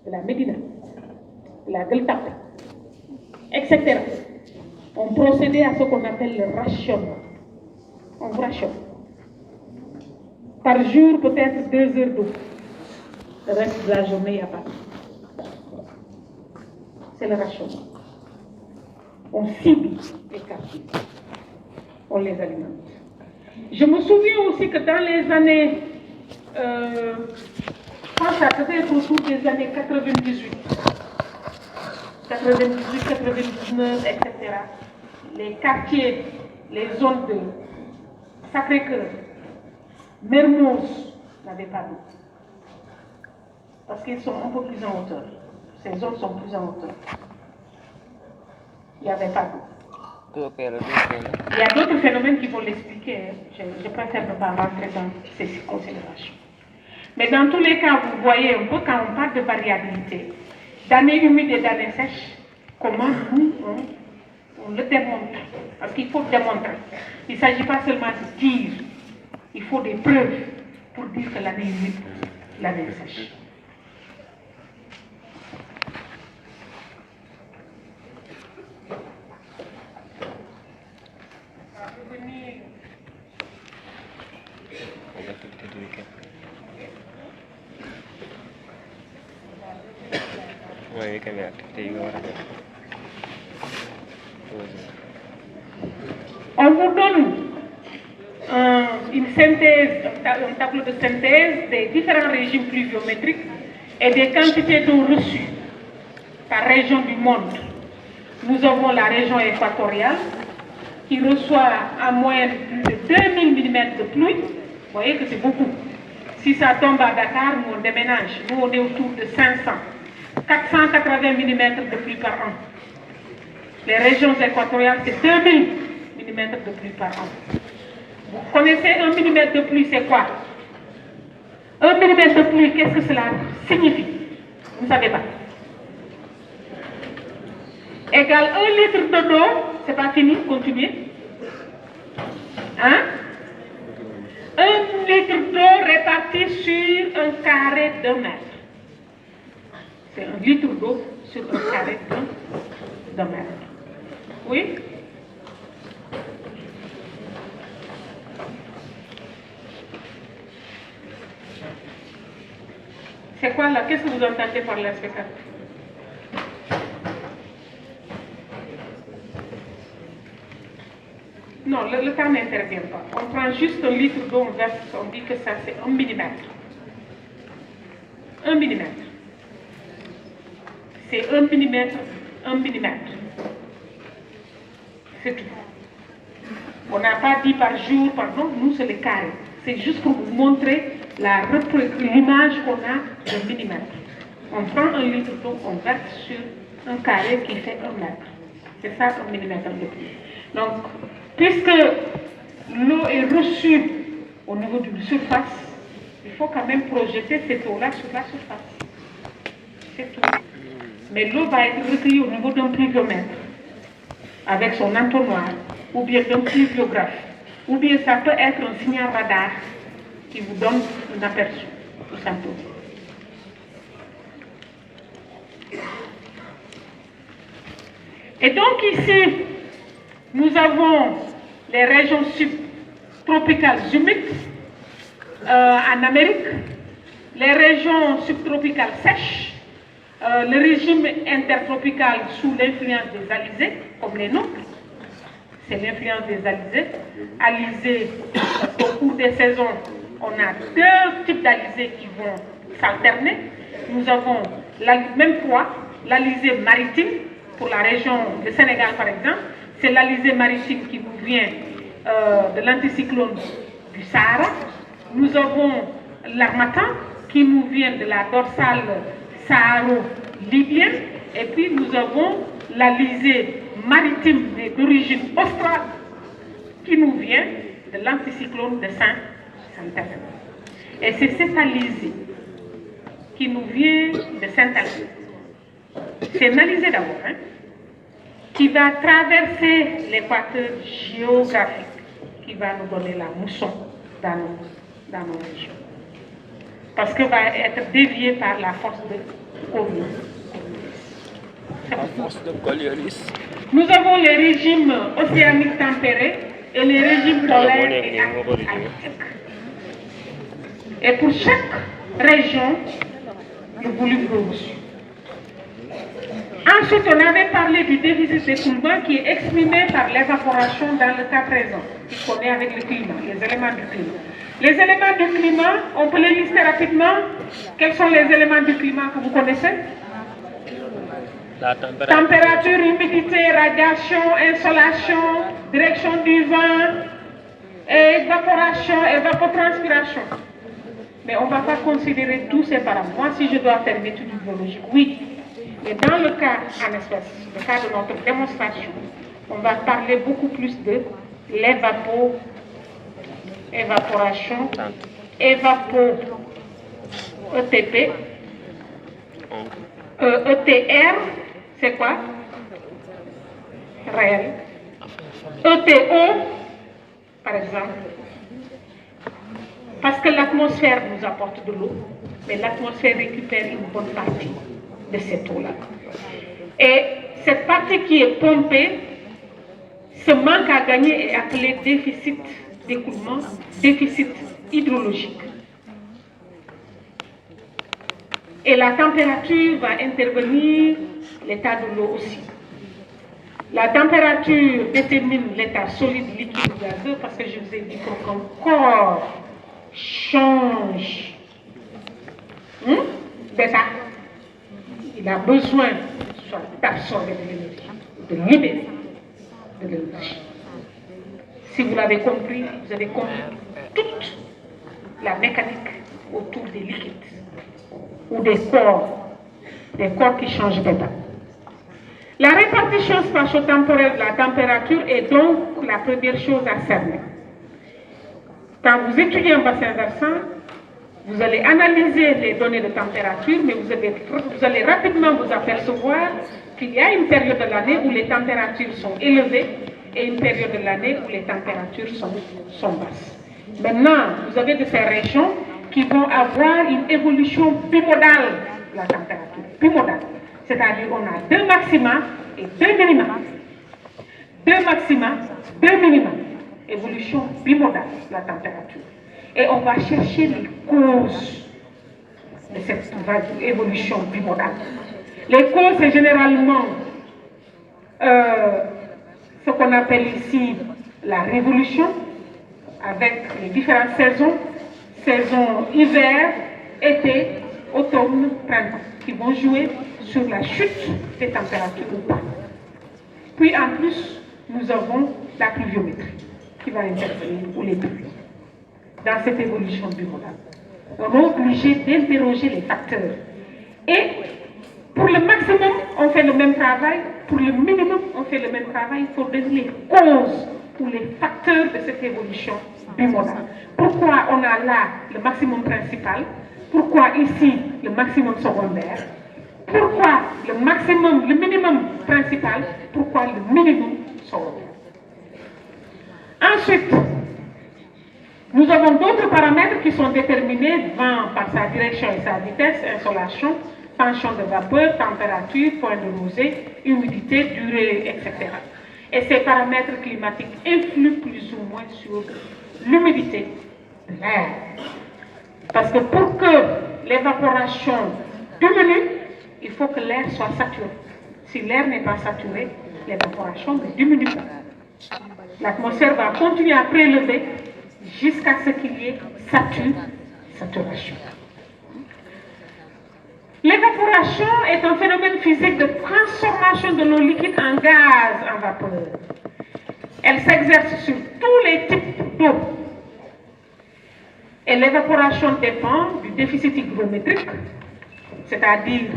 de la Médina, de la Gueule Tapée, etc., on procédait à ce qu'on appelle le rationnement. On rationne. Par jour, peut-être 2 heures d'eau. Le reste de la journée, il n'y a pas. C'est le rationnement. On cible les quartiers. On les alimente. Je me souviens aussi que dans les années, ça devait être autour des années 98, 99, etc. Les quartiers, les zones de Sacré-Cœur, Mermoz n'avaient pas d'eau. Parce qu'ils sont un peu plus en hauteur. Ces zones sont plus en hauteur. Il n'y avait pas d'eau. Il y a d'autres phénomènes qui vont l'expliquer. Je préfère ne pas rentrer dans ces considérations. Mais dans tous les cas, vous voyez un peu quand on parle de variabilité, d'années humides et d'années sèches, comment nous, on le démontre. Parce qu'il faut démontrer. Il ne s'agit pas seulement de dire, il faut des preuves pour dire que l'année humide, l'année sèche. On vous donne une synthèse, un tableau de synthèse des différents régimes pluviométriques et des quantités d'eau reçues par région du monde. Nous avons la région équatoriale qui reçoit en moyenne plus de 2000 mm de pluie. Vous voyez que c'est beaucoup. Si ça tombe à Dakar, nous on déménage. Nous on est autour de 500. 480 mm de pluie par an. Les régions équatoriales, c'est 2000 mm de pluie par an. Vous connaissez 1 mm de pluie, c'est quoi? 1 mm de pluie, qu'est-ce que cela signifie? Vous ne savez pas. Égale 1 litre de d'eau, c'est pas fini, continuez. Hein? 1 litre d'eau réparti sur un carré de mètre. C'est 1 litre d'eau sur un carré de mètre. Oui? C'est quoi là? Qu'est-ce que vous entendez par la spectacle? Non, le temps n'intervient pas. On prend juste un litre d'eau, on verse, on dit que ça c'est 1 mm. 1 mm. C'est 1 mm, 1 mm. C'est tout. On n'a pas dit par jour, pardon, nous c'est le carré. C'est juste pour vous montrer l'image qu'on a d'un millimètre. On prend 1 litre d'eau, on verse sur un carré qui fait 1 mètre. C'est ça 1 millimètre de pluie. Donc, puisque l'eau est reçue au niveau d'une surface, il faut quand même projeter cette eau-là sur la surface. C'est tout. Mais l'eau va être recueillie au niveau d'un pluviomètre, avec son entonnoir, ou bien d'un pluviographe, ou bien ça peut être un signal radar qui vous donne un aperçu, tout simplement. Et donc ici, nous avons les régions subtropicales humides en Amérique, les régions subtropicales sèches, le régime intertropical sous l'influence des alizés, comme les nôtres. C'est l'influence des alizés. Alizés, au cours des saisons, on a 2 types d'alizés qui vont s'alterner. Nous avons même fois l'alizé maritime, pour la région du Sénégal par exemple. C'est l'alizé maritime qui nous vient de l'anticyclone du Sahara. Nous avons l'harmattan qui nous vient de la dorsale saharo-libyenne. Et puis nous avons l'alizé maritime d'origine australe qui nous vient de l'anticyclone de Saint-Anthony. Et c'est cette alizé qui nous vient de Saint-Anthony. C'est une alizé d'abord, hein, qui va traverser l'équateur géographique, qui va nous donner la mousson dans nos régions. Parce que va être dévié par la force de Coriolis. Nous avons les régimes océaniques tempérés et les régimes polaires et arctiques. Et pour chaque région, le volume reçu. Ensuite, on avait parlé du déficit d'écoulement qui est exprimé par l'évaporation dans le cas présent, qui connaît avec le climat, les éléments du climat. Les éléments du climat, on peut les lister rapidement. Quels sont les éléments du climat que vous connaissez? La température. Température, humidité, radiation, insolation, direction du vent, évaporation, évapotranspiration. Mais on ne va pas considérer tous ces paramètres. Moi, si je dois faire une étude biologique, oui. Mais dans le cas en espèce, le cas de notre démonstration, on va parler beaucoup plus de l'évaporation, ETP, ETR, c'est quoi? Réel. ETO, par exemple, parce que l'atmosphère nous apporte de l'eau, mais l'atmosphère récupère une bonne partie de cette eau-là. Et cette partie qui est pompée, ce manque à gagner est appelé déficit d'écoulement, déficit hydrologique. Et la température va intervenir, l'état de l'eau aussi. La température détermine l'état solide, liquide ou gazeux, parce que je vous ai dit qu'un corps change d'état. Il a besoin soit d'absorber de l'énergie, de libérer de l'énergie. Si vous l'avez compris, vous avez compris toute la mécanique autour des liquides ou des corps qui changent d'état. La répartition spatio-temporelle de la température est donc la première chose à cerner. Quand vous étudiez un bassin versant, vous allez analyser les données de température, mais vous allez rapidement vous apercevoir qu'il y a une période de l'année où les températures sont élevées et une période de l'année où les températures sont basses. Maintenant, vous avez de ces régions qui vont avoir une évolution bimodale de la température. Bimodale. C'est-à-dire on a 2 maxima et 2 minima. 2 maxima, 2 minima. Évolution bimodale de la température. Et on va chercher les causes de cette évolution bimodale. Les causes, c'est généralement ce qu'on appelle ici la révolution, avec les différentes saisons, saison hiver, été, automne, printemps, qui vont jouer sur la chute des températures ou pas. Puis en plus, nous avons la pluviométrie qui va intervenir pour les pluies. Dans cette évolution bimodale, on est obligé d'interroger les facteurs. Et pour le maximum, on fait le même travail. Pour le minimum, on fait le même travail pour donner les causes ou les facteurs de cette évolution bimodale. Pourquoi on a là le maximum principal? Pourquoi ici le maximum secondaire? Pourquoi le minimum principal? Pourquoi le minimum secondaire? Ensuite, nous avons d'autres paramètres qui sont déterminés vent par sa direction et sa vitesse, insolation, tension de vapeur, température, point de rosée, humidité, durée, etc. Et ces paramètres climatiques influent plus ou moins sur l'humidité de l'air. Parce que pour que l'évaporation diminue, il faut que l'air soit saturé. Si l'air n'est pas saturé, l'évaporation ne diminue pas. L'atmosphère va continuer à prélever jusqu'à ce qu'il y ait saturation. L'évaporation est un phénomène physique de transformation de l'eau liquide en gaz en vapeur. Elle s'exerce sur tous les types d'eau. Et l'évaporation dépend du déficit hygrométrique, c'est-à-dire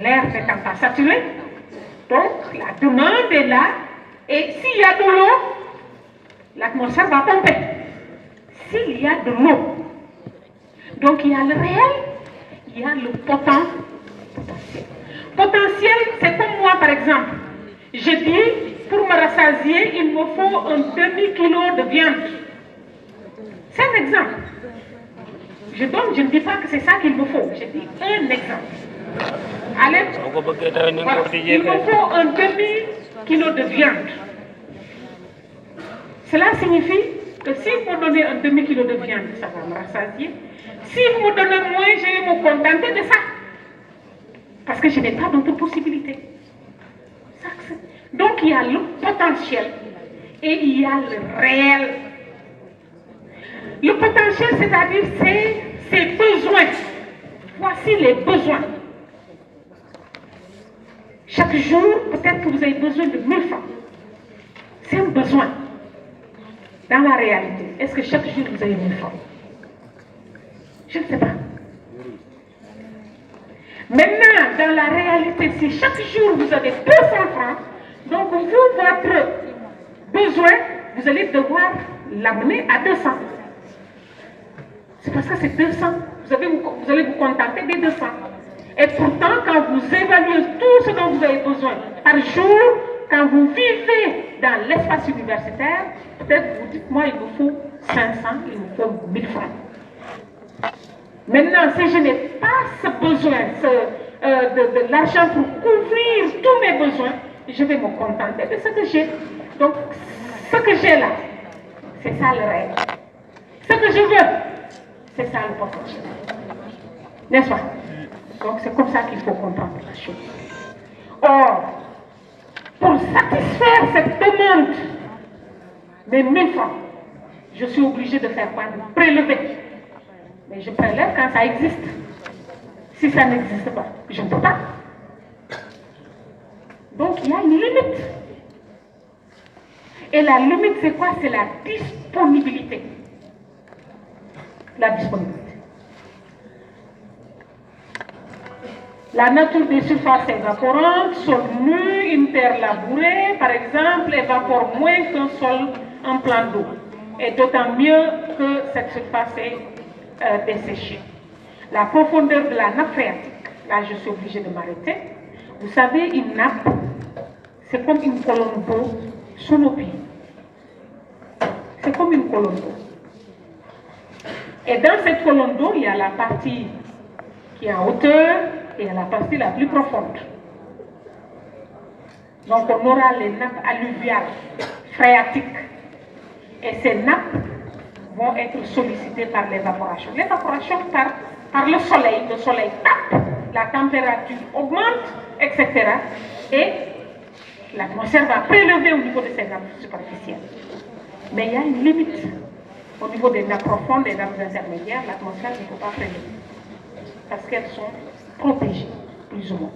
l'air n'étant pas saturé. Donc la demande est là, et s'il y a de l'eau, l'atmosphère va pomper. S'il y a de l'eau, donc il y a le réel, il y a le potentiel. Potentiel, c'est comme moi par exemple. Je dis, pour me rassasier, il me faut un demi-kilo de viande. C'est un exemple. Je ne dis pas que c'est ça qu'il me faut. Je dis un exemple. Allez, voilà. Il me faut un demi-kilo de viande. Cela signifie que si vous me donnez un demi-kilo de viande, ça va me rassasier. Si vous me donnez moins, je vais me contenter de ça. Parce que je n'ai pas d'autre possibilité. Donc il y a le potentiel et il y a le réel. Le potentiel, c'est-à-dire ses besoins. Voici les besoins. Chaque jour, peut-être que vous avez besoin de 1000 francs. C'est un besoin. Dans la réalité, est-ce que chaque jour vous avez 1000 francs? Je ne sais pas. Maintenant, dans la réalité, si chaque jour vous avez 200 francs, donc vous, votre besoin, vous allez devoir l'amener à 200. C'est parce que c'est 200, vous allez vous contenter des 200. Et pourtant, quand vous évaluez tout ce dont vous avez besoin par jour, quand vous vivez dans l'espace universitaire, peut-être vous dites, moi, il me faut 500, il me faut 1000 francs. Maintenant, si je n'ai pas ce besoin de l'argent pour couvrir tous mes besoins, je vais me contenter de ce que j'ai. Donc, ce que j'ai là, c'est ça le rêve. Ce que je veux, c'est ça le potentiel. N'est-ce pas? Donc, c'est comme ça qu'il faut comprendre la chose. Or, pour satisfaire cette demande des 1000 francs, je suis obligée de faire quoi? De prélever. Mais je prélève quand ça existe. Si ça n'existe pas, je ne peux pas. Donc, il y a une limite. Et la limite, c'est quoi? C'est la disponibilité. La disponibilité. La nature des surfaces évaporantes, sol nu, interlabouré, par exemple, évapore moins qu'un sol en plan d'eau. Et d'autant mieux que cette surface est desséchée. La profondeur de la nappe phréatique, là je suis obligée de m'arrêter. Vous savez, une nappe, c'est comme une colonne d'eau sous nos pieds. C'est comme une colonne d'eau. Et dans cette colonne d'eau, il y a la partie qui est en hauteur et il y a la partie la plus profonde. Donc on aura les nappes alluviales, phréatiques. Et ces nappes vont être sollicitées par l'évaporation. L'évaporation par le soleil tape, la température augmente, etc. Et l'atmosphère va prélever au niveau de ces nappes superficielles. Mais il y a une limite. Au niveau des nappes profondes, des nappes intermédiaires, l'atmosphère ne peut pas prélever. Parce qu'elles sont protégées, plus ou moins.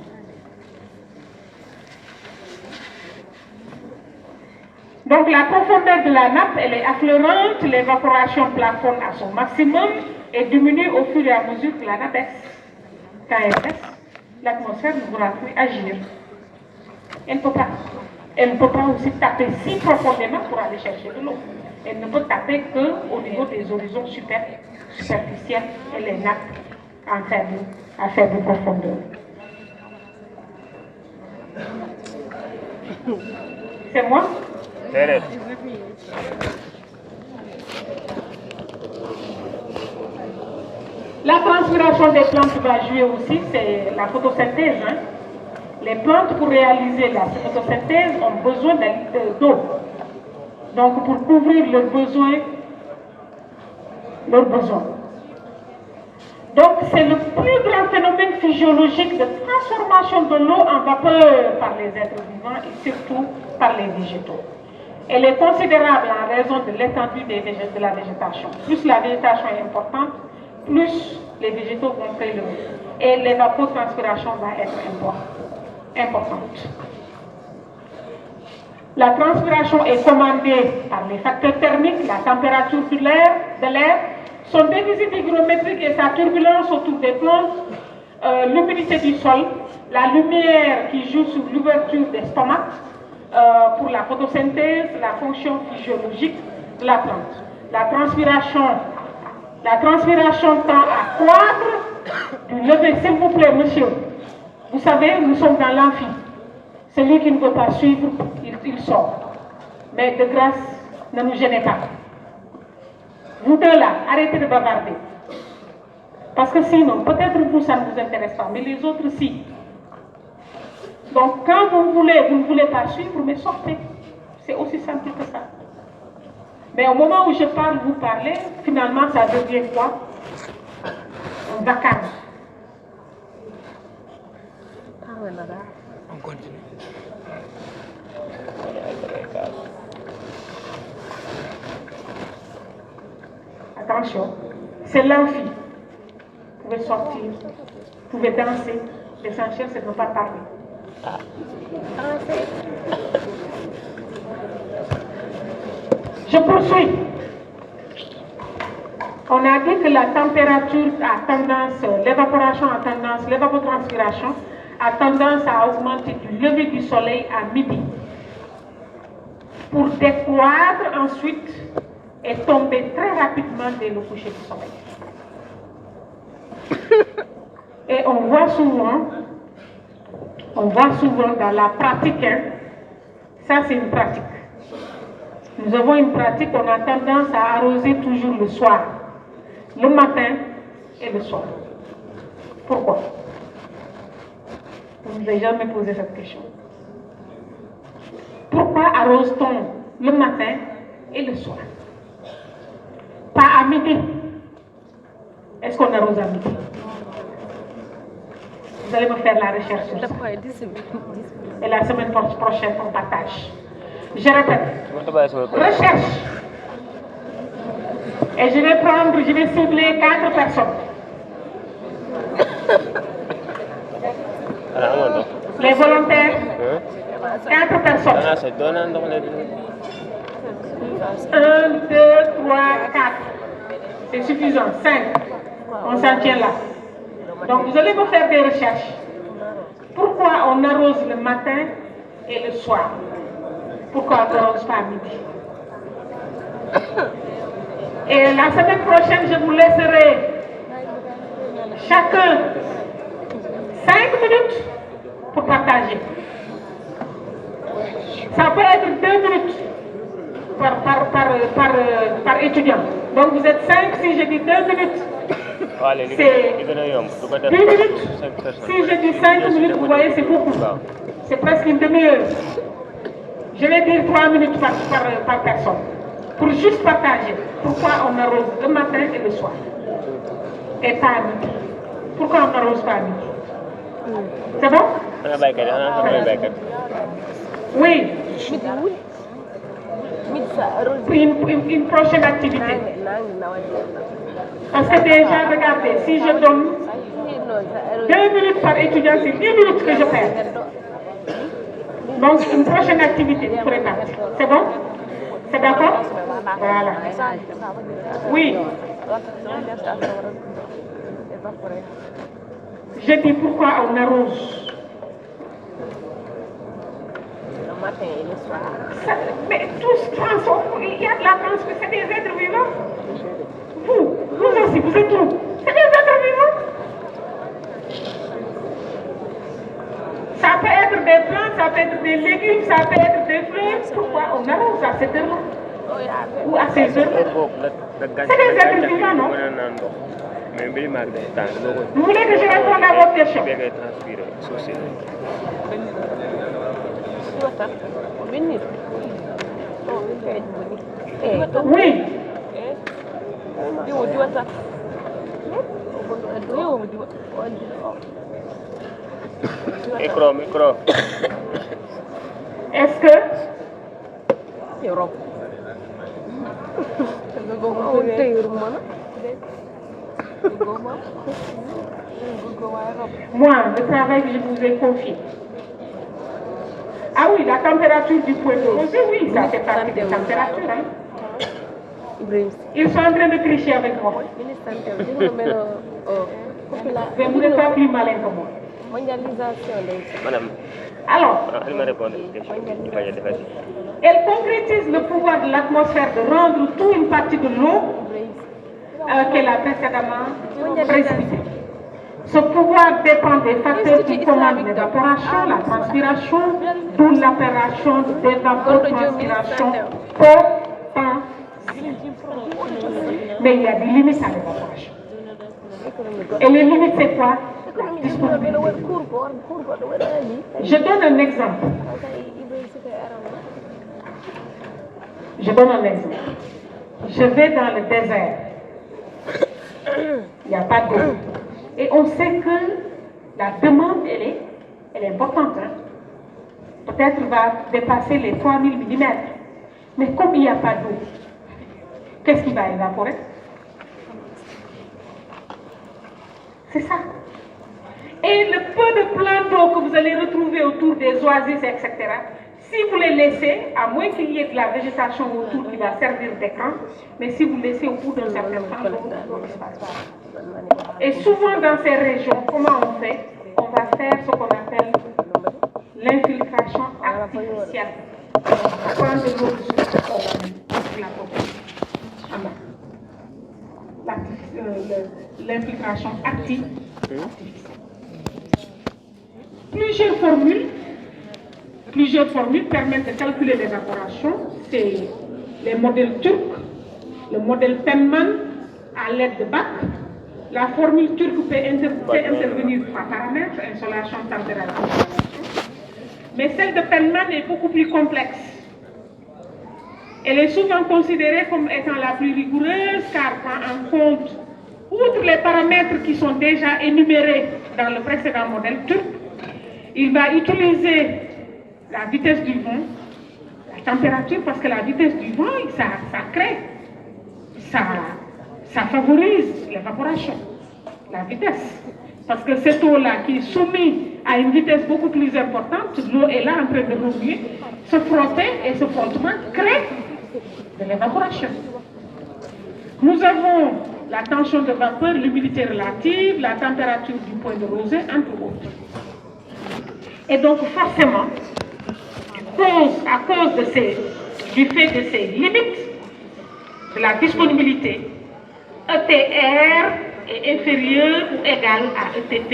Donc la profondeur de la nappe, elle est affleurante, l'évaporation plafonne à son maximum et diminue au fur et à mesure que la nappe baisse. Quand elle baisse, l'atmosphère ne pourra plus agir. Elle ne peut pas. Elle ne peut pas aussi taper si profondément pour aller chercher de l'eau. Elle ne peut taper qu'au niveau des horizons superficiels et les nappes à faible profondeur. C'est moi? La transpiration des plantes va jouer aussi, c'est la photosynthèse. Hein. Les plantes, pour réaliser la photosynthèse, ont besoin d'eau. Donc, pour couvrir leurs besoins. Donc, c'est le plus grand phénomène physiologique de transformation de l'eau en vapeur par les êtres vivants et surtout par les végétaux. Elle est considérable en raison de l'étendue de la végétation. Plus la végétation est importante, plus les végétaux vont prélever. Et l'évapotranspiration va être importante. La transpiration est commandée par les facteurs thermiques, la température de l'air, son déficit hygrométrique et sa turbulence autour des plantes, l'humidité du sol, la lumière qui joue sur l'ouverture des stomacs, pour la photosynthèse, la fonction physiologique de la plante. La transpiration tend à croître du lever, s'il vous plaît, monsieur. Vous savez, nous sommes dans l'amphi. Celui qui ne veut pas suivre, il sort. Mais de grâce, ne nous gênez pas. Vous deux là, arrêtez de bavarder. Parce que sinon, peut-être vous, ça ne vous intéresse pas, mais les autres, si. Donc, quand vous ne voulez pas suivre, mais sortez. C'est aussi simple que ça. Mais au moment où je parle, vous parlez, finalement, ça devient quoi? Un vacarme. On continue. Attention, c'est l'amphi. Vous pouvez sortir, vous pouvez danser. L'essentiel, c'est de ne pas parler. Je poursuis. On a dit que la température a tendance, l'évaporation a tendance, l'évapotranspiration a tendance à augmenter du lever du soleil à midi pour décroître ensuite et tomber très rapidement dès le coucher du soleil. Et on voit souvent dans la pratique, hein, ça c'est une pratique. Nous avons une pratique, on a tendance à arroser toujours le soir, le matin et le soir. Pourquoi? Vous ne vous avez jamais posé cette question. Pourquoi arrose-t-on le matin et le soir? Pas à midi. Est-ce qu'on arrose à midi? Vous allez me faire la recherche sur ça. Et la semaine prochaine, on partage. Je répète, recherche. Et je vais cibler 4 personnes. Les volontaires, 4 personnes. 1, 2, 3, 4. C'est suffisant. 5. On s'en tient là. Donc vous allez me faire des recherches. Pourquoi on arrose le matin et le soir? Pourquoi on n'arrose pas à midi? Et la semaine prochaine, je vous laisserai chacun 5 minutes pour partager. Ça peut être 2 minutes par étudiant. Donc vous êtes 5, si je dis 2 minutes, c'est 10 minutes. Si je dis 5 minutes, vous voyez, c'est beaucoup. C'est presque une demi-heure. Je vais dire 3 minutes par personne. Pour juste partager pourquoi on arrose le matin et le soir. Et pas à midi. Pourquoi on n'arrose pas à midi? C'est bon? Oui. Une prochaine activité. Parce que déjà, regardez, si je donne 2 minutes par étudiant, c'est 10 minutes que je perds. Donc, une prochaine activité, vous pourrez partir. C'est bon? C'est d'accord? Voilà. Oui. Je dis pourquoi on arrose. Le matin et le soir. Mais tous transforment, il y a de la transformation, c'est des êtres vivants. Vous aussi, vous êtes où? C'est des êtres vivants. Ça peut être des plantes, ça peut être des légumes, ça peut être des fleurs. Pourquoi on arrose à cette heure-là? Ou à ces heures-là? C'est des êtres vivants, non? Vous voulez que je réponde à votre question? Oui. Micro. Est-ce que moi, le travail que je vous ai confié. Ah oui, la température du point de rosé, oui, ça fait partie des températures. Hein. Ils sont en train de tricher avec moi. Vous n'êtes pas plus malin que moi. Madame. Alors, elle me répond à une question. elle concrétise le pouvoir de l'atmosphère de rendre tout une partie de l'eau qu'elle a précédemment précipitée. Ce pouvoir dépend des facteurs qui commandent l'évaporation, la transpiration, d'où l'appellation d'évapotranspiration potentielle. Mais il y a des limites à l'évaporation. Et les limites, c'est quoi? La disponibilité. Je donne un exemple. Je vais dans le désert. Il n'y a pas d'eau. Et on sait que la demande, elle est importante. Hein? Peut-être va dépasser les 3000 mm. Mais comme il n'y a pas d'eau, qu'est-ce qui va évaporer? C'est ça. Et le peu de plans d'eau que vous allez retrouver autour des oasis, etc., si vous les laissez, à moins qu'il y ait de la végétation autour qui va servir d'écran, mais si vous laissez au bout d'un certain temps, l'eau disparaît. Et souvent dans ces régions, comment on fait? On va faire ce qu'on appelle l'infiltration artificielle. On prend de l'eau sur la population. l'infiltration active. Plusieurs formules permettent de calculer l'évaporation. C'est les modèles turcs, le modèle Penman à l'aide de Bach. La formule turque peut intervenir par paramètres, insolation, température. Mais celle de Penman est beaucoup plus complexe. Elle est souvent considérée comme étant la plus rigoureuse car prend en compte, outre les paramètres qui sont déjà énumérés dans le précédent modèle turc, il va utiliser la vitesse du vent, la température, parce que la vitesse du vent, ça favorise l'évaporation, la vitesse. Parce que cette eau-là qui est soumise à une vitesse beaucoup plus importante, l'eau est là en train de remuer, se frotter et ce frottement crée de l'évaporation. Nous avons la tension de vapeur, l'humidité relative, la température du point de rosée, entre autres. Et donc forcément, à cause du fait de ces limites, de la disponibilité, ETR est inférieur ou égal à ETP.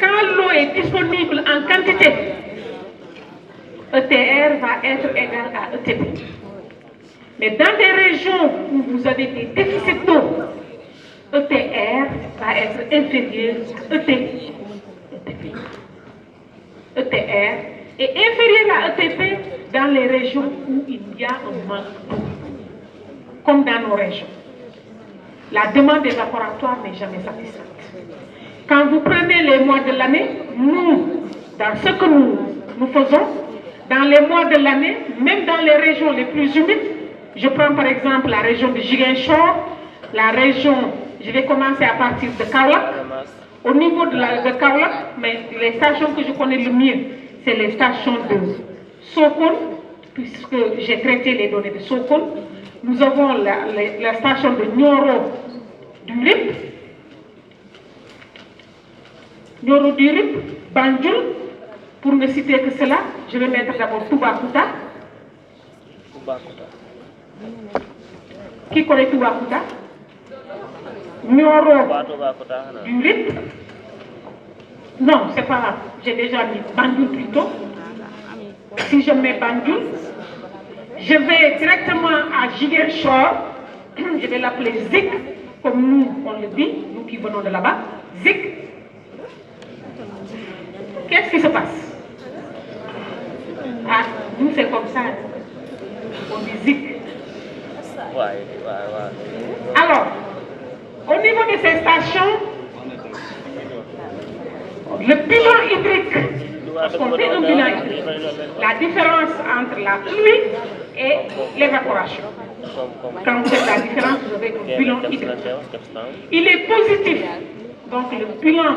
Quand l'eau est disponible en quantité, ETR va être égal à ETP. Mais dans des régions où vous avez des déficits d'eau, ETR va être inférieur à ETP. ETR est inférieur à ETP dans les régions où il y a un manque d'eau, comme dans nos régions. La demande évaporatoire n'est jamais satisfaite. Quand vous prenez les mois de l'année, nous, dans ce que nous faisons, dans les mois de l'année, même dans les régions les plus humides, je prends par exemple la région de Ziguinchor, la région, je vais commencer à partir de Kaolack. Au niveau de Kaolack, mais les stations que je connais le mieux, c'est les stations de Sokone, puisque j'ai traité les données de Sokone. Nous avons la station de Nioro du Rip, Banjul, pour ne citer que cela, je vais mettre d'abord Toubacouta. Qui connaît Toubacouta? Nioro du Rip. Non, c'est pas grave, j'ai déjà mis Banjul plutôt. Si je mets Banjul, je vais directement à Ziguinchor, je vais l'appeler Zik, comme nous on le dit, nous qui venons de là-bas. Zik. Qu'est-ce qui se passe? Ah, nous c'est comme ça, on dit Zik. Alors, au niveau de ces stations, le bilan hydrique, parce qu'on fait un bilan hydrique, la différence entre la pluie et l'évaporation. Quand vous faites la différence, vous avez un bilan hydrique. Il est positif. Donc le bilan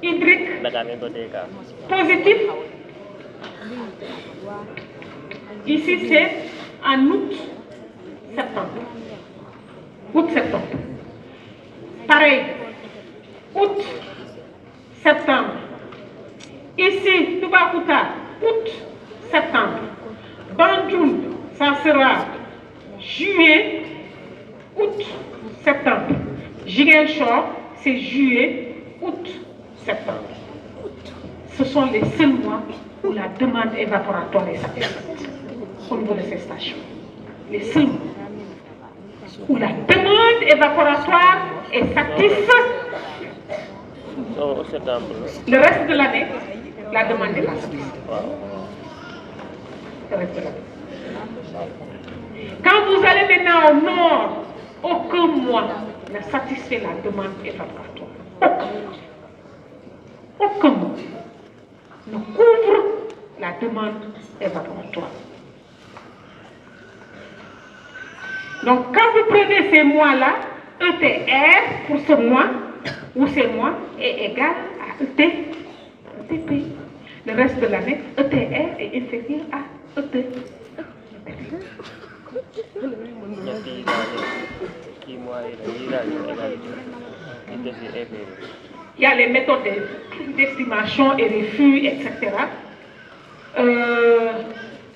hydrique positif, ici c'est en août-septembre. Août-septembre. Pareil, août-septembre. Ici, Toubacouta, août-septembre. Banjul, ça sera juillet, août-septembre. Ziguinchor, c'est juillet, août-septembre. Ce sont les seuls mois où la demande évaporatoire est satisfaite au niveau de ces stations. Les seuls mois où la demande évaporatoire est satisfaite. Le reste de l'année, la demande est pas satisfaite. Le reste de l'année. Quand vous allez maintenant au nord, aucun mois ne satisfait la demande évaporatoire. Aucun mois ne couvre la demande évaporatoire. Donc, quand vous prenez ces mois-là, ETR pour ce mois ou ces mois est égal à ETP. Le reste de l'année, ETR est inférieur à ETP. Il y a les méthodes d'estimation et refus, etc.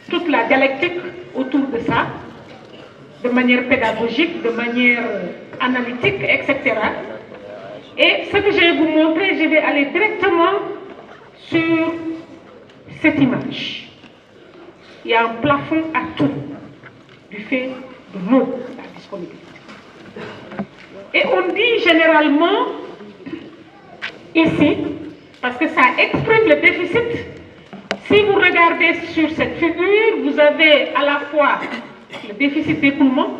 Toute la dialectique autour de ça. de manière pédagogique, de manière analytique, etc. Et ce que je vais vous montrer, je vais aller directement sur cette image. Il y a un plafond à tout, du fait de l'eau, la disponibilité. Et on dit généralement, ici, parce que ça exprime le déficit, si vous regardez sur cette figure, vous avez à la fois le déficit d'écoulement,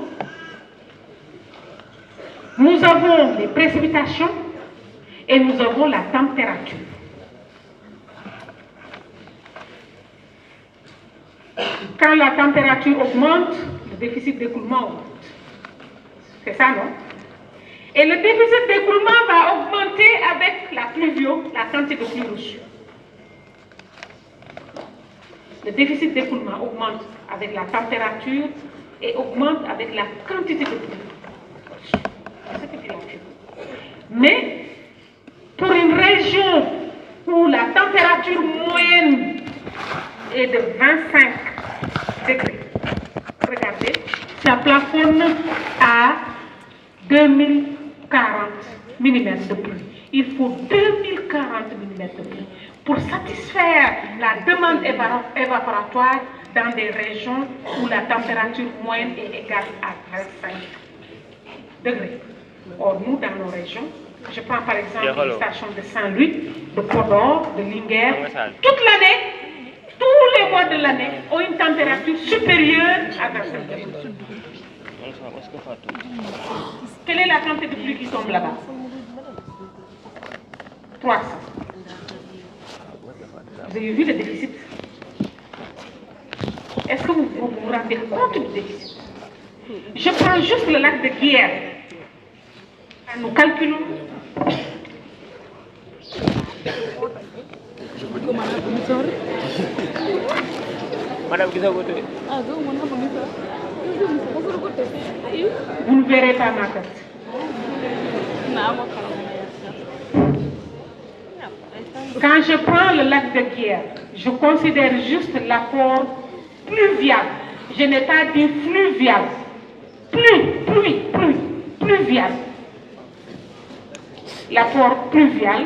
nous avons les précipitations et nous avons la température. Quand la température augmente, le déficit d'écoulement augmente. C'est ça, non? Et le déficit d'écoulement va augmenter avec la pluvio, la quantité de pluie reçue. Le déficit d'écoulement augmente avec la température et augmente avec la quantité de pluie reçue. C'est ce que dit la figure. Mais pour une région où la température moyenne est de 25 degrés, regardez, ça plafonne à 2040 mm de pluie. Il faut 2040 mm de pluie pour satisfaire la demande évaporatoire dans des régions où la température moyenne est égale à 25 degrés. Or, nous, dans nos régions, je prends par exemple les stations de Saint-Louis, de Podor, de Linguère, toute l'année, tous les mois de l'année ont une température supérieure à 25 degrés. Quelle est la quantité de pluie qui tombe là-bas? 300. Vous avez vu le déficit? Est-ce que vous vous rendez compte du déficit? Je prends juste le lac de Guiers. Nous calculons. Madame, vous ne verrez pas ma carte. Quand je prends le lac de Guiers, je considère juste l'apport pluvial. Je n'ai pas dit fluvial. Pluvial. L'apport pluvial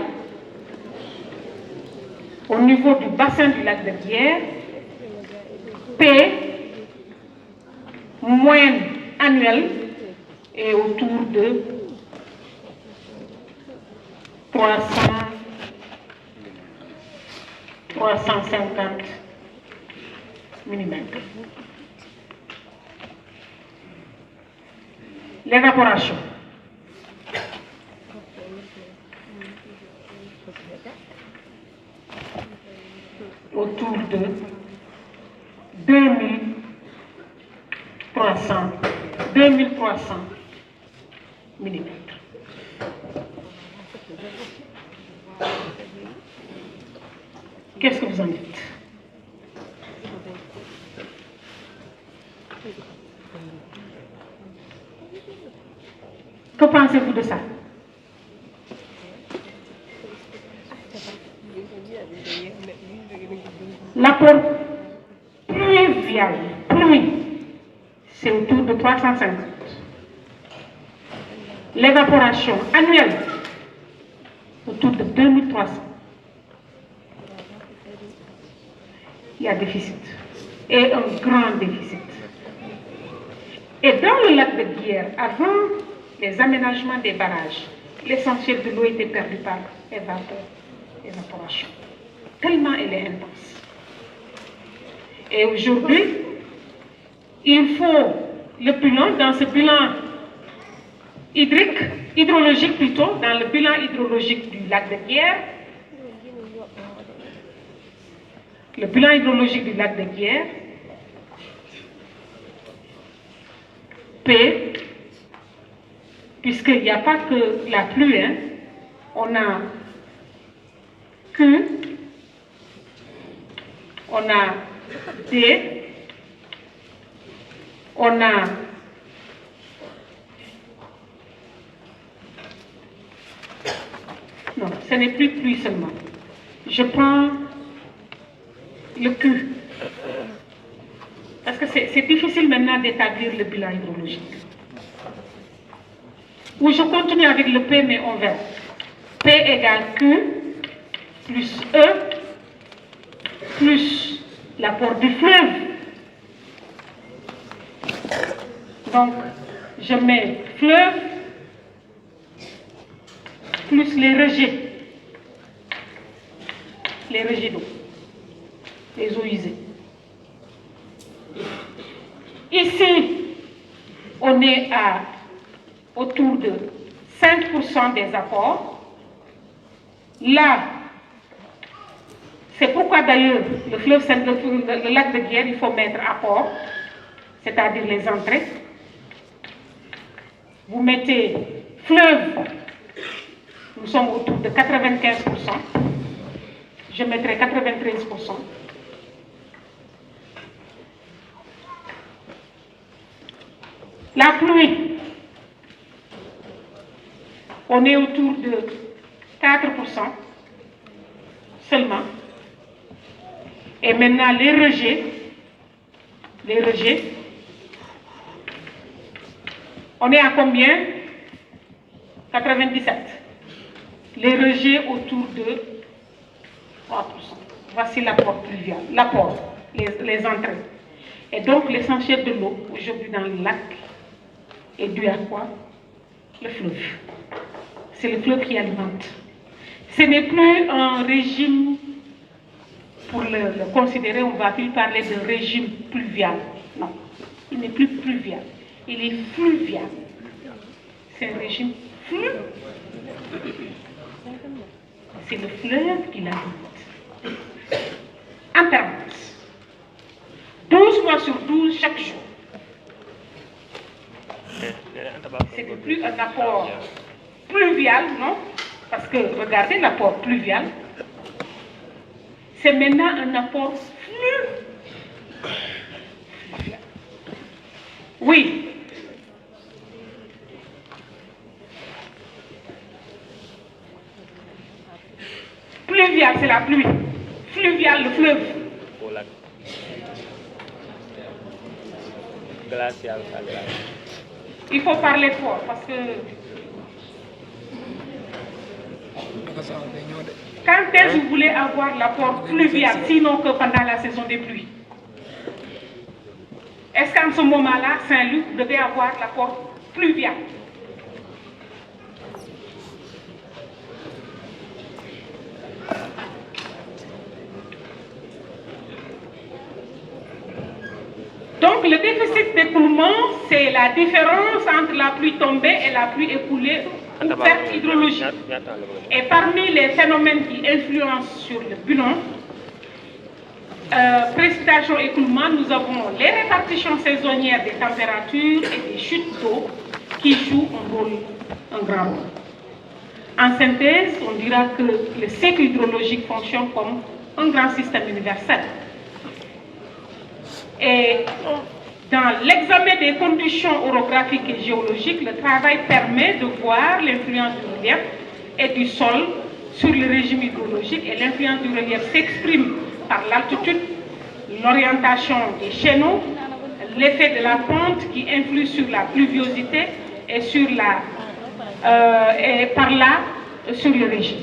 au niveau du bassin du lac de Guiers, P, moyenne annuelle, est autour de 350 mm. L'évaporation. Autour de 2300 mm. Qu'est-ce que vous en dites? Que pensez-vous de ça? L'apport pluvial, c'est autour de 350. L'évaporation annuelle, autour de 2300. Il y a déficit, et un grand déficit. Et dans le lac de Guiers, avant les aménagements des barrages, l'essentiel de l'eau était perdu par évaporation. Tellement elle est intense. Et aujourd'hui, il faut le bilan, dans ce bilan hydrologique plutôt, dans le bilan hydrologique du lac de Guiers, le bilan hydrologique du lac de Guiers, P, puisqu'il n'y a pas que la pluie, hein, on a Q, on a D, on a non, ce n'est plus pluie seulement. Je prends le Q. Parce que c'est c'est difficile maintenant d'établir le bilan hydrologique. Ou je continue avec le P, mais on verra. P égale Q plus E plus l'apport du fleuve. Donc, je mets fleuve plus les rejets d'eau, les eaux usées. Ici, on est autour de 5% des apports. Là, c'est pourquoi d'ailleurs le lac de Guiers, il faut mettre apport, c'est-à-dire les entrées. Vous mettez fleuve, nous sommes autour de 95%. Je mettrai 93%. La pluie, on est autour de 4% seulement. Et maintenant, les rejets, on est à combien? 97. Les rejets autour de 3%. Voici l'apport pluvial, les entrées. Et donc, l'essentiel de l'eau aujourd'hui dans le lac est dû à quoi? Le fleuve. C'est le fleuve qui alimente. Ce n'est plus un régime, pour le considérer, on ne va plus parler de régime pluvial. Non, il n'est plus pluvial, il est fluvial. C'est un régime fluvial. C'est le fleuve qui l'alimente. En permanence. 12 mois sur 12, chaque jour. Ce n'est plus un apport pluvial, non? Parce que, regardez l'apport pluvial. C'est maintenant un apport fluvial. Oui. Pluvial, c'est la pluie. Fluvial, le fleuve. Glacial, ça glace. Il faut parler fort parce que... Quand est-ce que vous voulez avoir l'apport pluvial, sinon que pendant la saison des pluies? Est-ce qu'en ce moment-là, Saint-Luc devait avoir l'apport pluvial? Donc le déficit d'écoulement, c'est la différence entre la pluie tombée et la pluie écoulée ou perte hydrologique. Et parmi les phénomènes qui influencent sur le bilan, précipitation écoulement, nous avons les répartitions saisonnières des températures et des chutes d'eau qui jouent un grand rôle. En synthèse, on dira que le cycle hydrologique fonctionne comme un grand système universel. Et dans l'examen des conditions orographiques et géologiques, le travail permet de voir l'influence du relief et du sol sur le régime hydrologique, et l'influence du relief s'exprime par l'altitude, l'orientation des chaînons, l'effet de la pente qui influe sur la pluviosité et sur et par là sur le régime.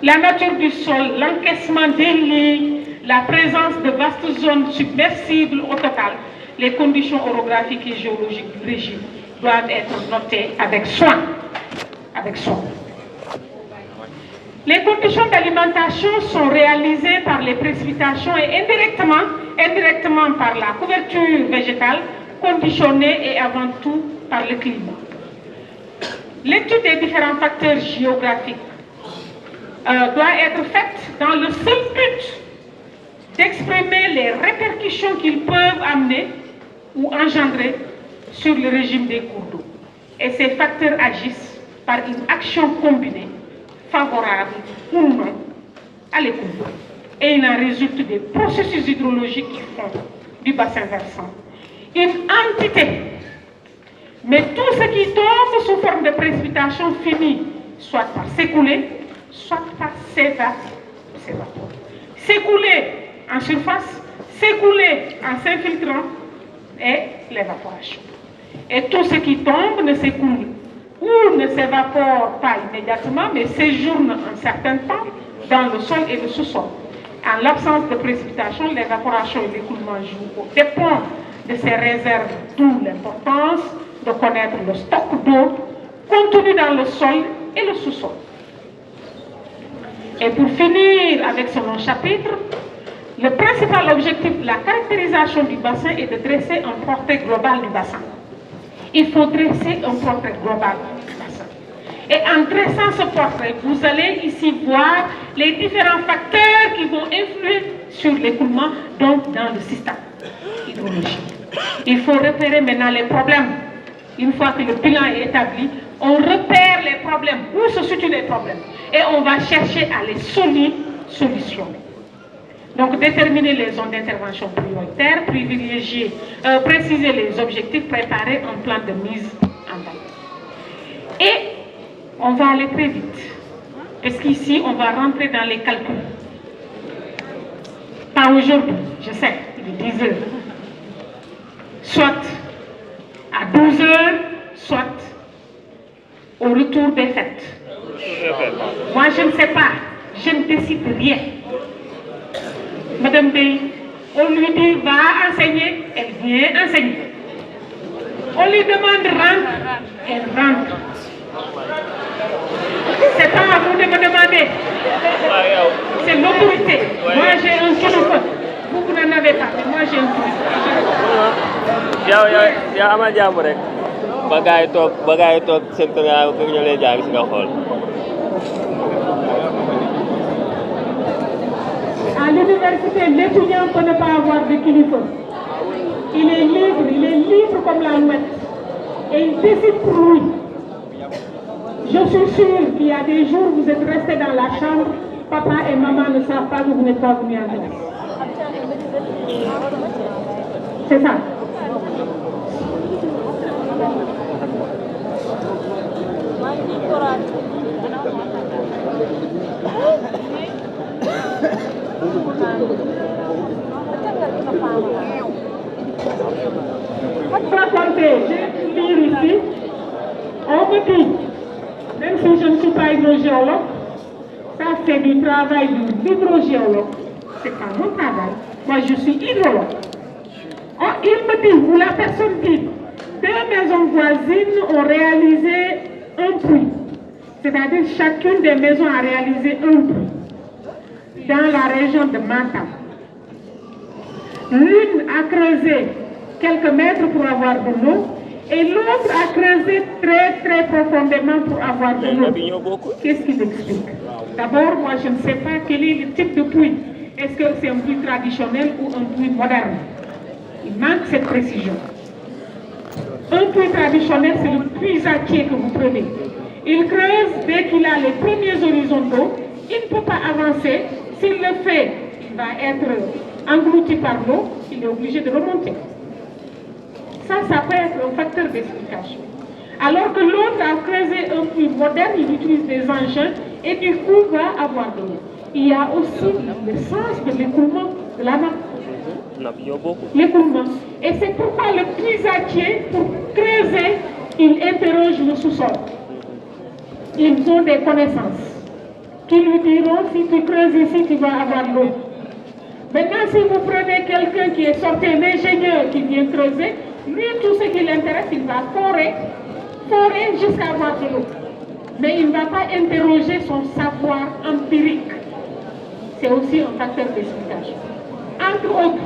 La nature du sol, l'encaissement des lits, la présence de vastes zones submersibles au total, les conditions orographiques et géologiques du régime doivent être notées avec soin. Les conditions d'alimentation sont réalisées par les précipitations et indirectement par la couverture végétale, conditionnée et avant tout par le climat. L'étude des différents facteurs géographiques doit être faite dans le seul but d'exprimer les répercussions qu'ils peuvent amener ou engendrer sur le régime des cours d'eau. Et ces facteurs agissent par une action combinée, favorable ou non à l'écoute d'eau. Et il en résulte des processus hydrologiques qui font du bassin versant une entité. Mais tout ce qui tombe sous forme de précipitation finit soit par s'écouler, soit par s'évaporer. S'écouler en surface, s'écouler en s'infiltrant est l'évaporation. Et tout ce qui tombe ne s'écoule ou ne s'évapore pas immédiatement, mais séjourne un certain temps dans le sol et le sous-sol. En l'absence de précipitation, l'évaporation et l'écoulement jouent au dépend de ces réserves, d'où l'importance de connaître le stock d'eau contenu dans le sol et le sous-sol. Et pour finir avec ce long chapitre, le principal objectif de la caractérisation du bassin est de dresser un portrait global du bassin. Il faut dresser un portrait global du bassin. Et en dressant ce portrait, vous allez ici voir les différents facteurs qui vont influer sur l'écoulement, donc dans le système hydrologique. Il faut repérer maintenant les problèmes. Une fois que le bilan est établi, on repère les problèmes, où se situent les problèmes, et on va chercher à les solutionner. Donc, déterminer les zones d'intervention prioritaires, préciser les objectifs, préparer un plan de mise en œuvre. Et on va aller très vite, parce qu'ici, on va rentrer dans les calculs. Pas aujourd'hui, je sais, il est 10 heures. Soit à 12 heures, soit au retour des fêtes. Moi, je ne sais pas, je ne décide rien. Madame Bey, on lui dit va enseigner, elle vient enseigner. On lui demande rentre, elle rentre. C'est pas à vous de me demander. C'est l'autorité. Moi j'ai un kilifa. Vous n'en avez pas, mais moi j'ai un kilifa. yow amal jàmm rek ba gars yi toog seen caméra ko ñu lay jaay si nga xool. À l'université, l'étudiant peut ne pas avoir de kilifa. Il est libre comme la mouette. Et il décide pour lui. Je suis sûre qu'il y a des jours où vous êtes restés dans la chambre, papa et maman ne savent pas que vous n'êtes pas venus en classe. C'est ça. Raconter, je lire ici, on me dit, même si je ne suis pas hydrogéologue, ça c'est du travail de l'hydrogéologue, c'est pas mon travail, moi je suis hydrologue. Oh, il me dit, ou la personne dit, 2 maisons voisines ont réalisé un puits, c'est-à-dire chacune des maisons a réalisé un puits dans la région de Matam. L'une a creusé quelques mètres pour avoir de l'eau et l'autre a creusé très profondément pour avoir de l'eau. Qu'est-ce qu'il explique? D'abord, moi je ne sais pas quel est le type de puits. Est-ce que c'est un puits traditionnel ou un puits moderne? Il manque cette précision. Un puits traditionnel, c'est le puisatier que vous prenez. Il creuse dès qu'il a les premiers horizons d'eau. Il ne peut pas avancer. S'il le fait, il va être englouti par l'eau. Il est obligé de remonter. Ça peut être un facteur d'explication. Alors que l'autre a creusé un puits moderne, il utilise des engins et du coup va avoir de l'eau. Il y a aussi le sens de l'écoulement de la nappe. L'écoulement. Et c'est pourquoi le puisatier, pour creuser, il interroge le sous-sol. Ils ont des connaissances qui lui diront si tu creuses ici, tu vas avoir l'eau. Maintenant, si vous prenez quelqu'un qui est sorti, un ingénieur qui vient creuser, lui, tout ce qui l'intéresse, il va forer jusqu'à avoir de l'eau. Mais il ne va pas interroger son savoir empirique. C'est aussi un facteur d'explication. Entre autres,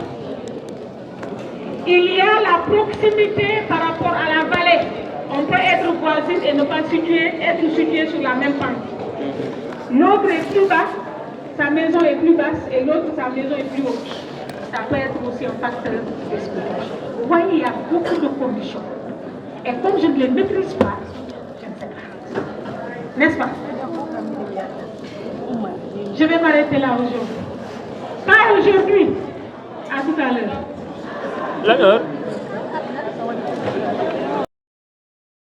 il y a la proximité par rapport à la vallée. On peut être voisine et ne pas être situé sur la même pente. L'autre est plus bas, sa maison est plus basse et l'autre, sa maison est plus haute. Ça peut être aussi un facteur d'explication. Vous voyez, il y a beaucoup de conditions. Et comme je ne les maîtrise pas, je ne sais pas. N'est-ce pas? Je vais m'arrêter là aujourd'hui. Pas aujourd'hui, à tout à l'heure. L'heure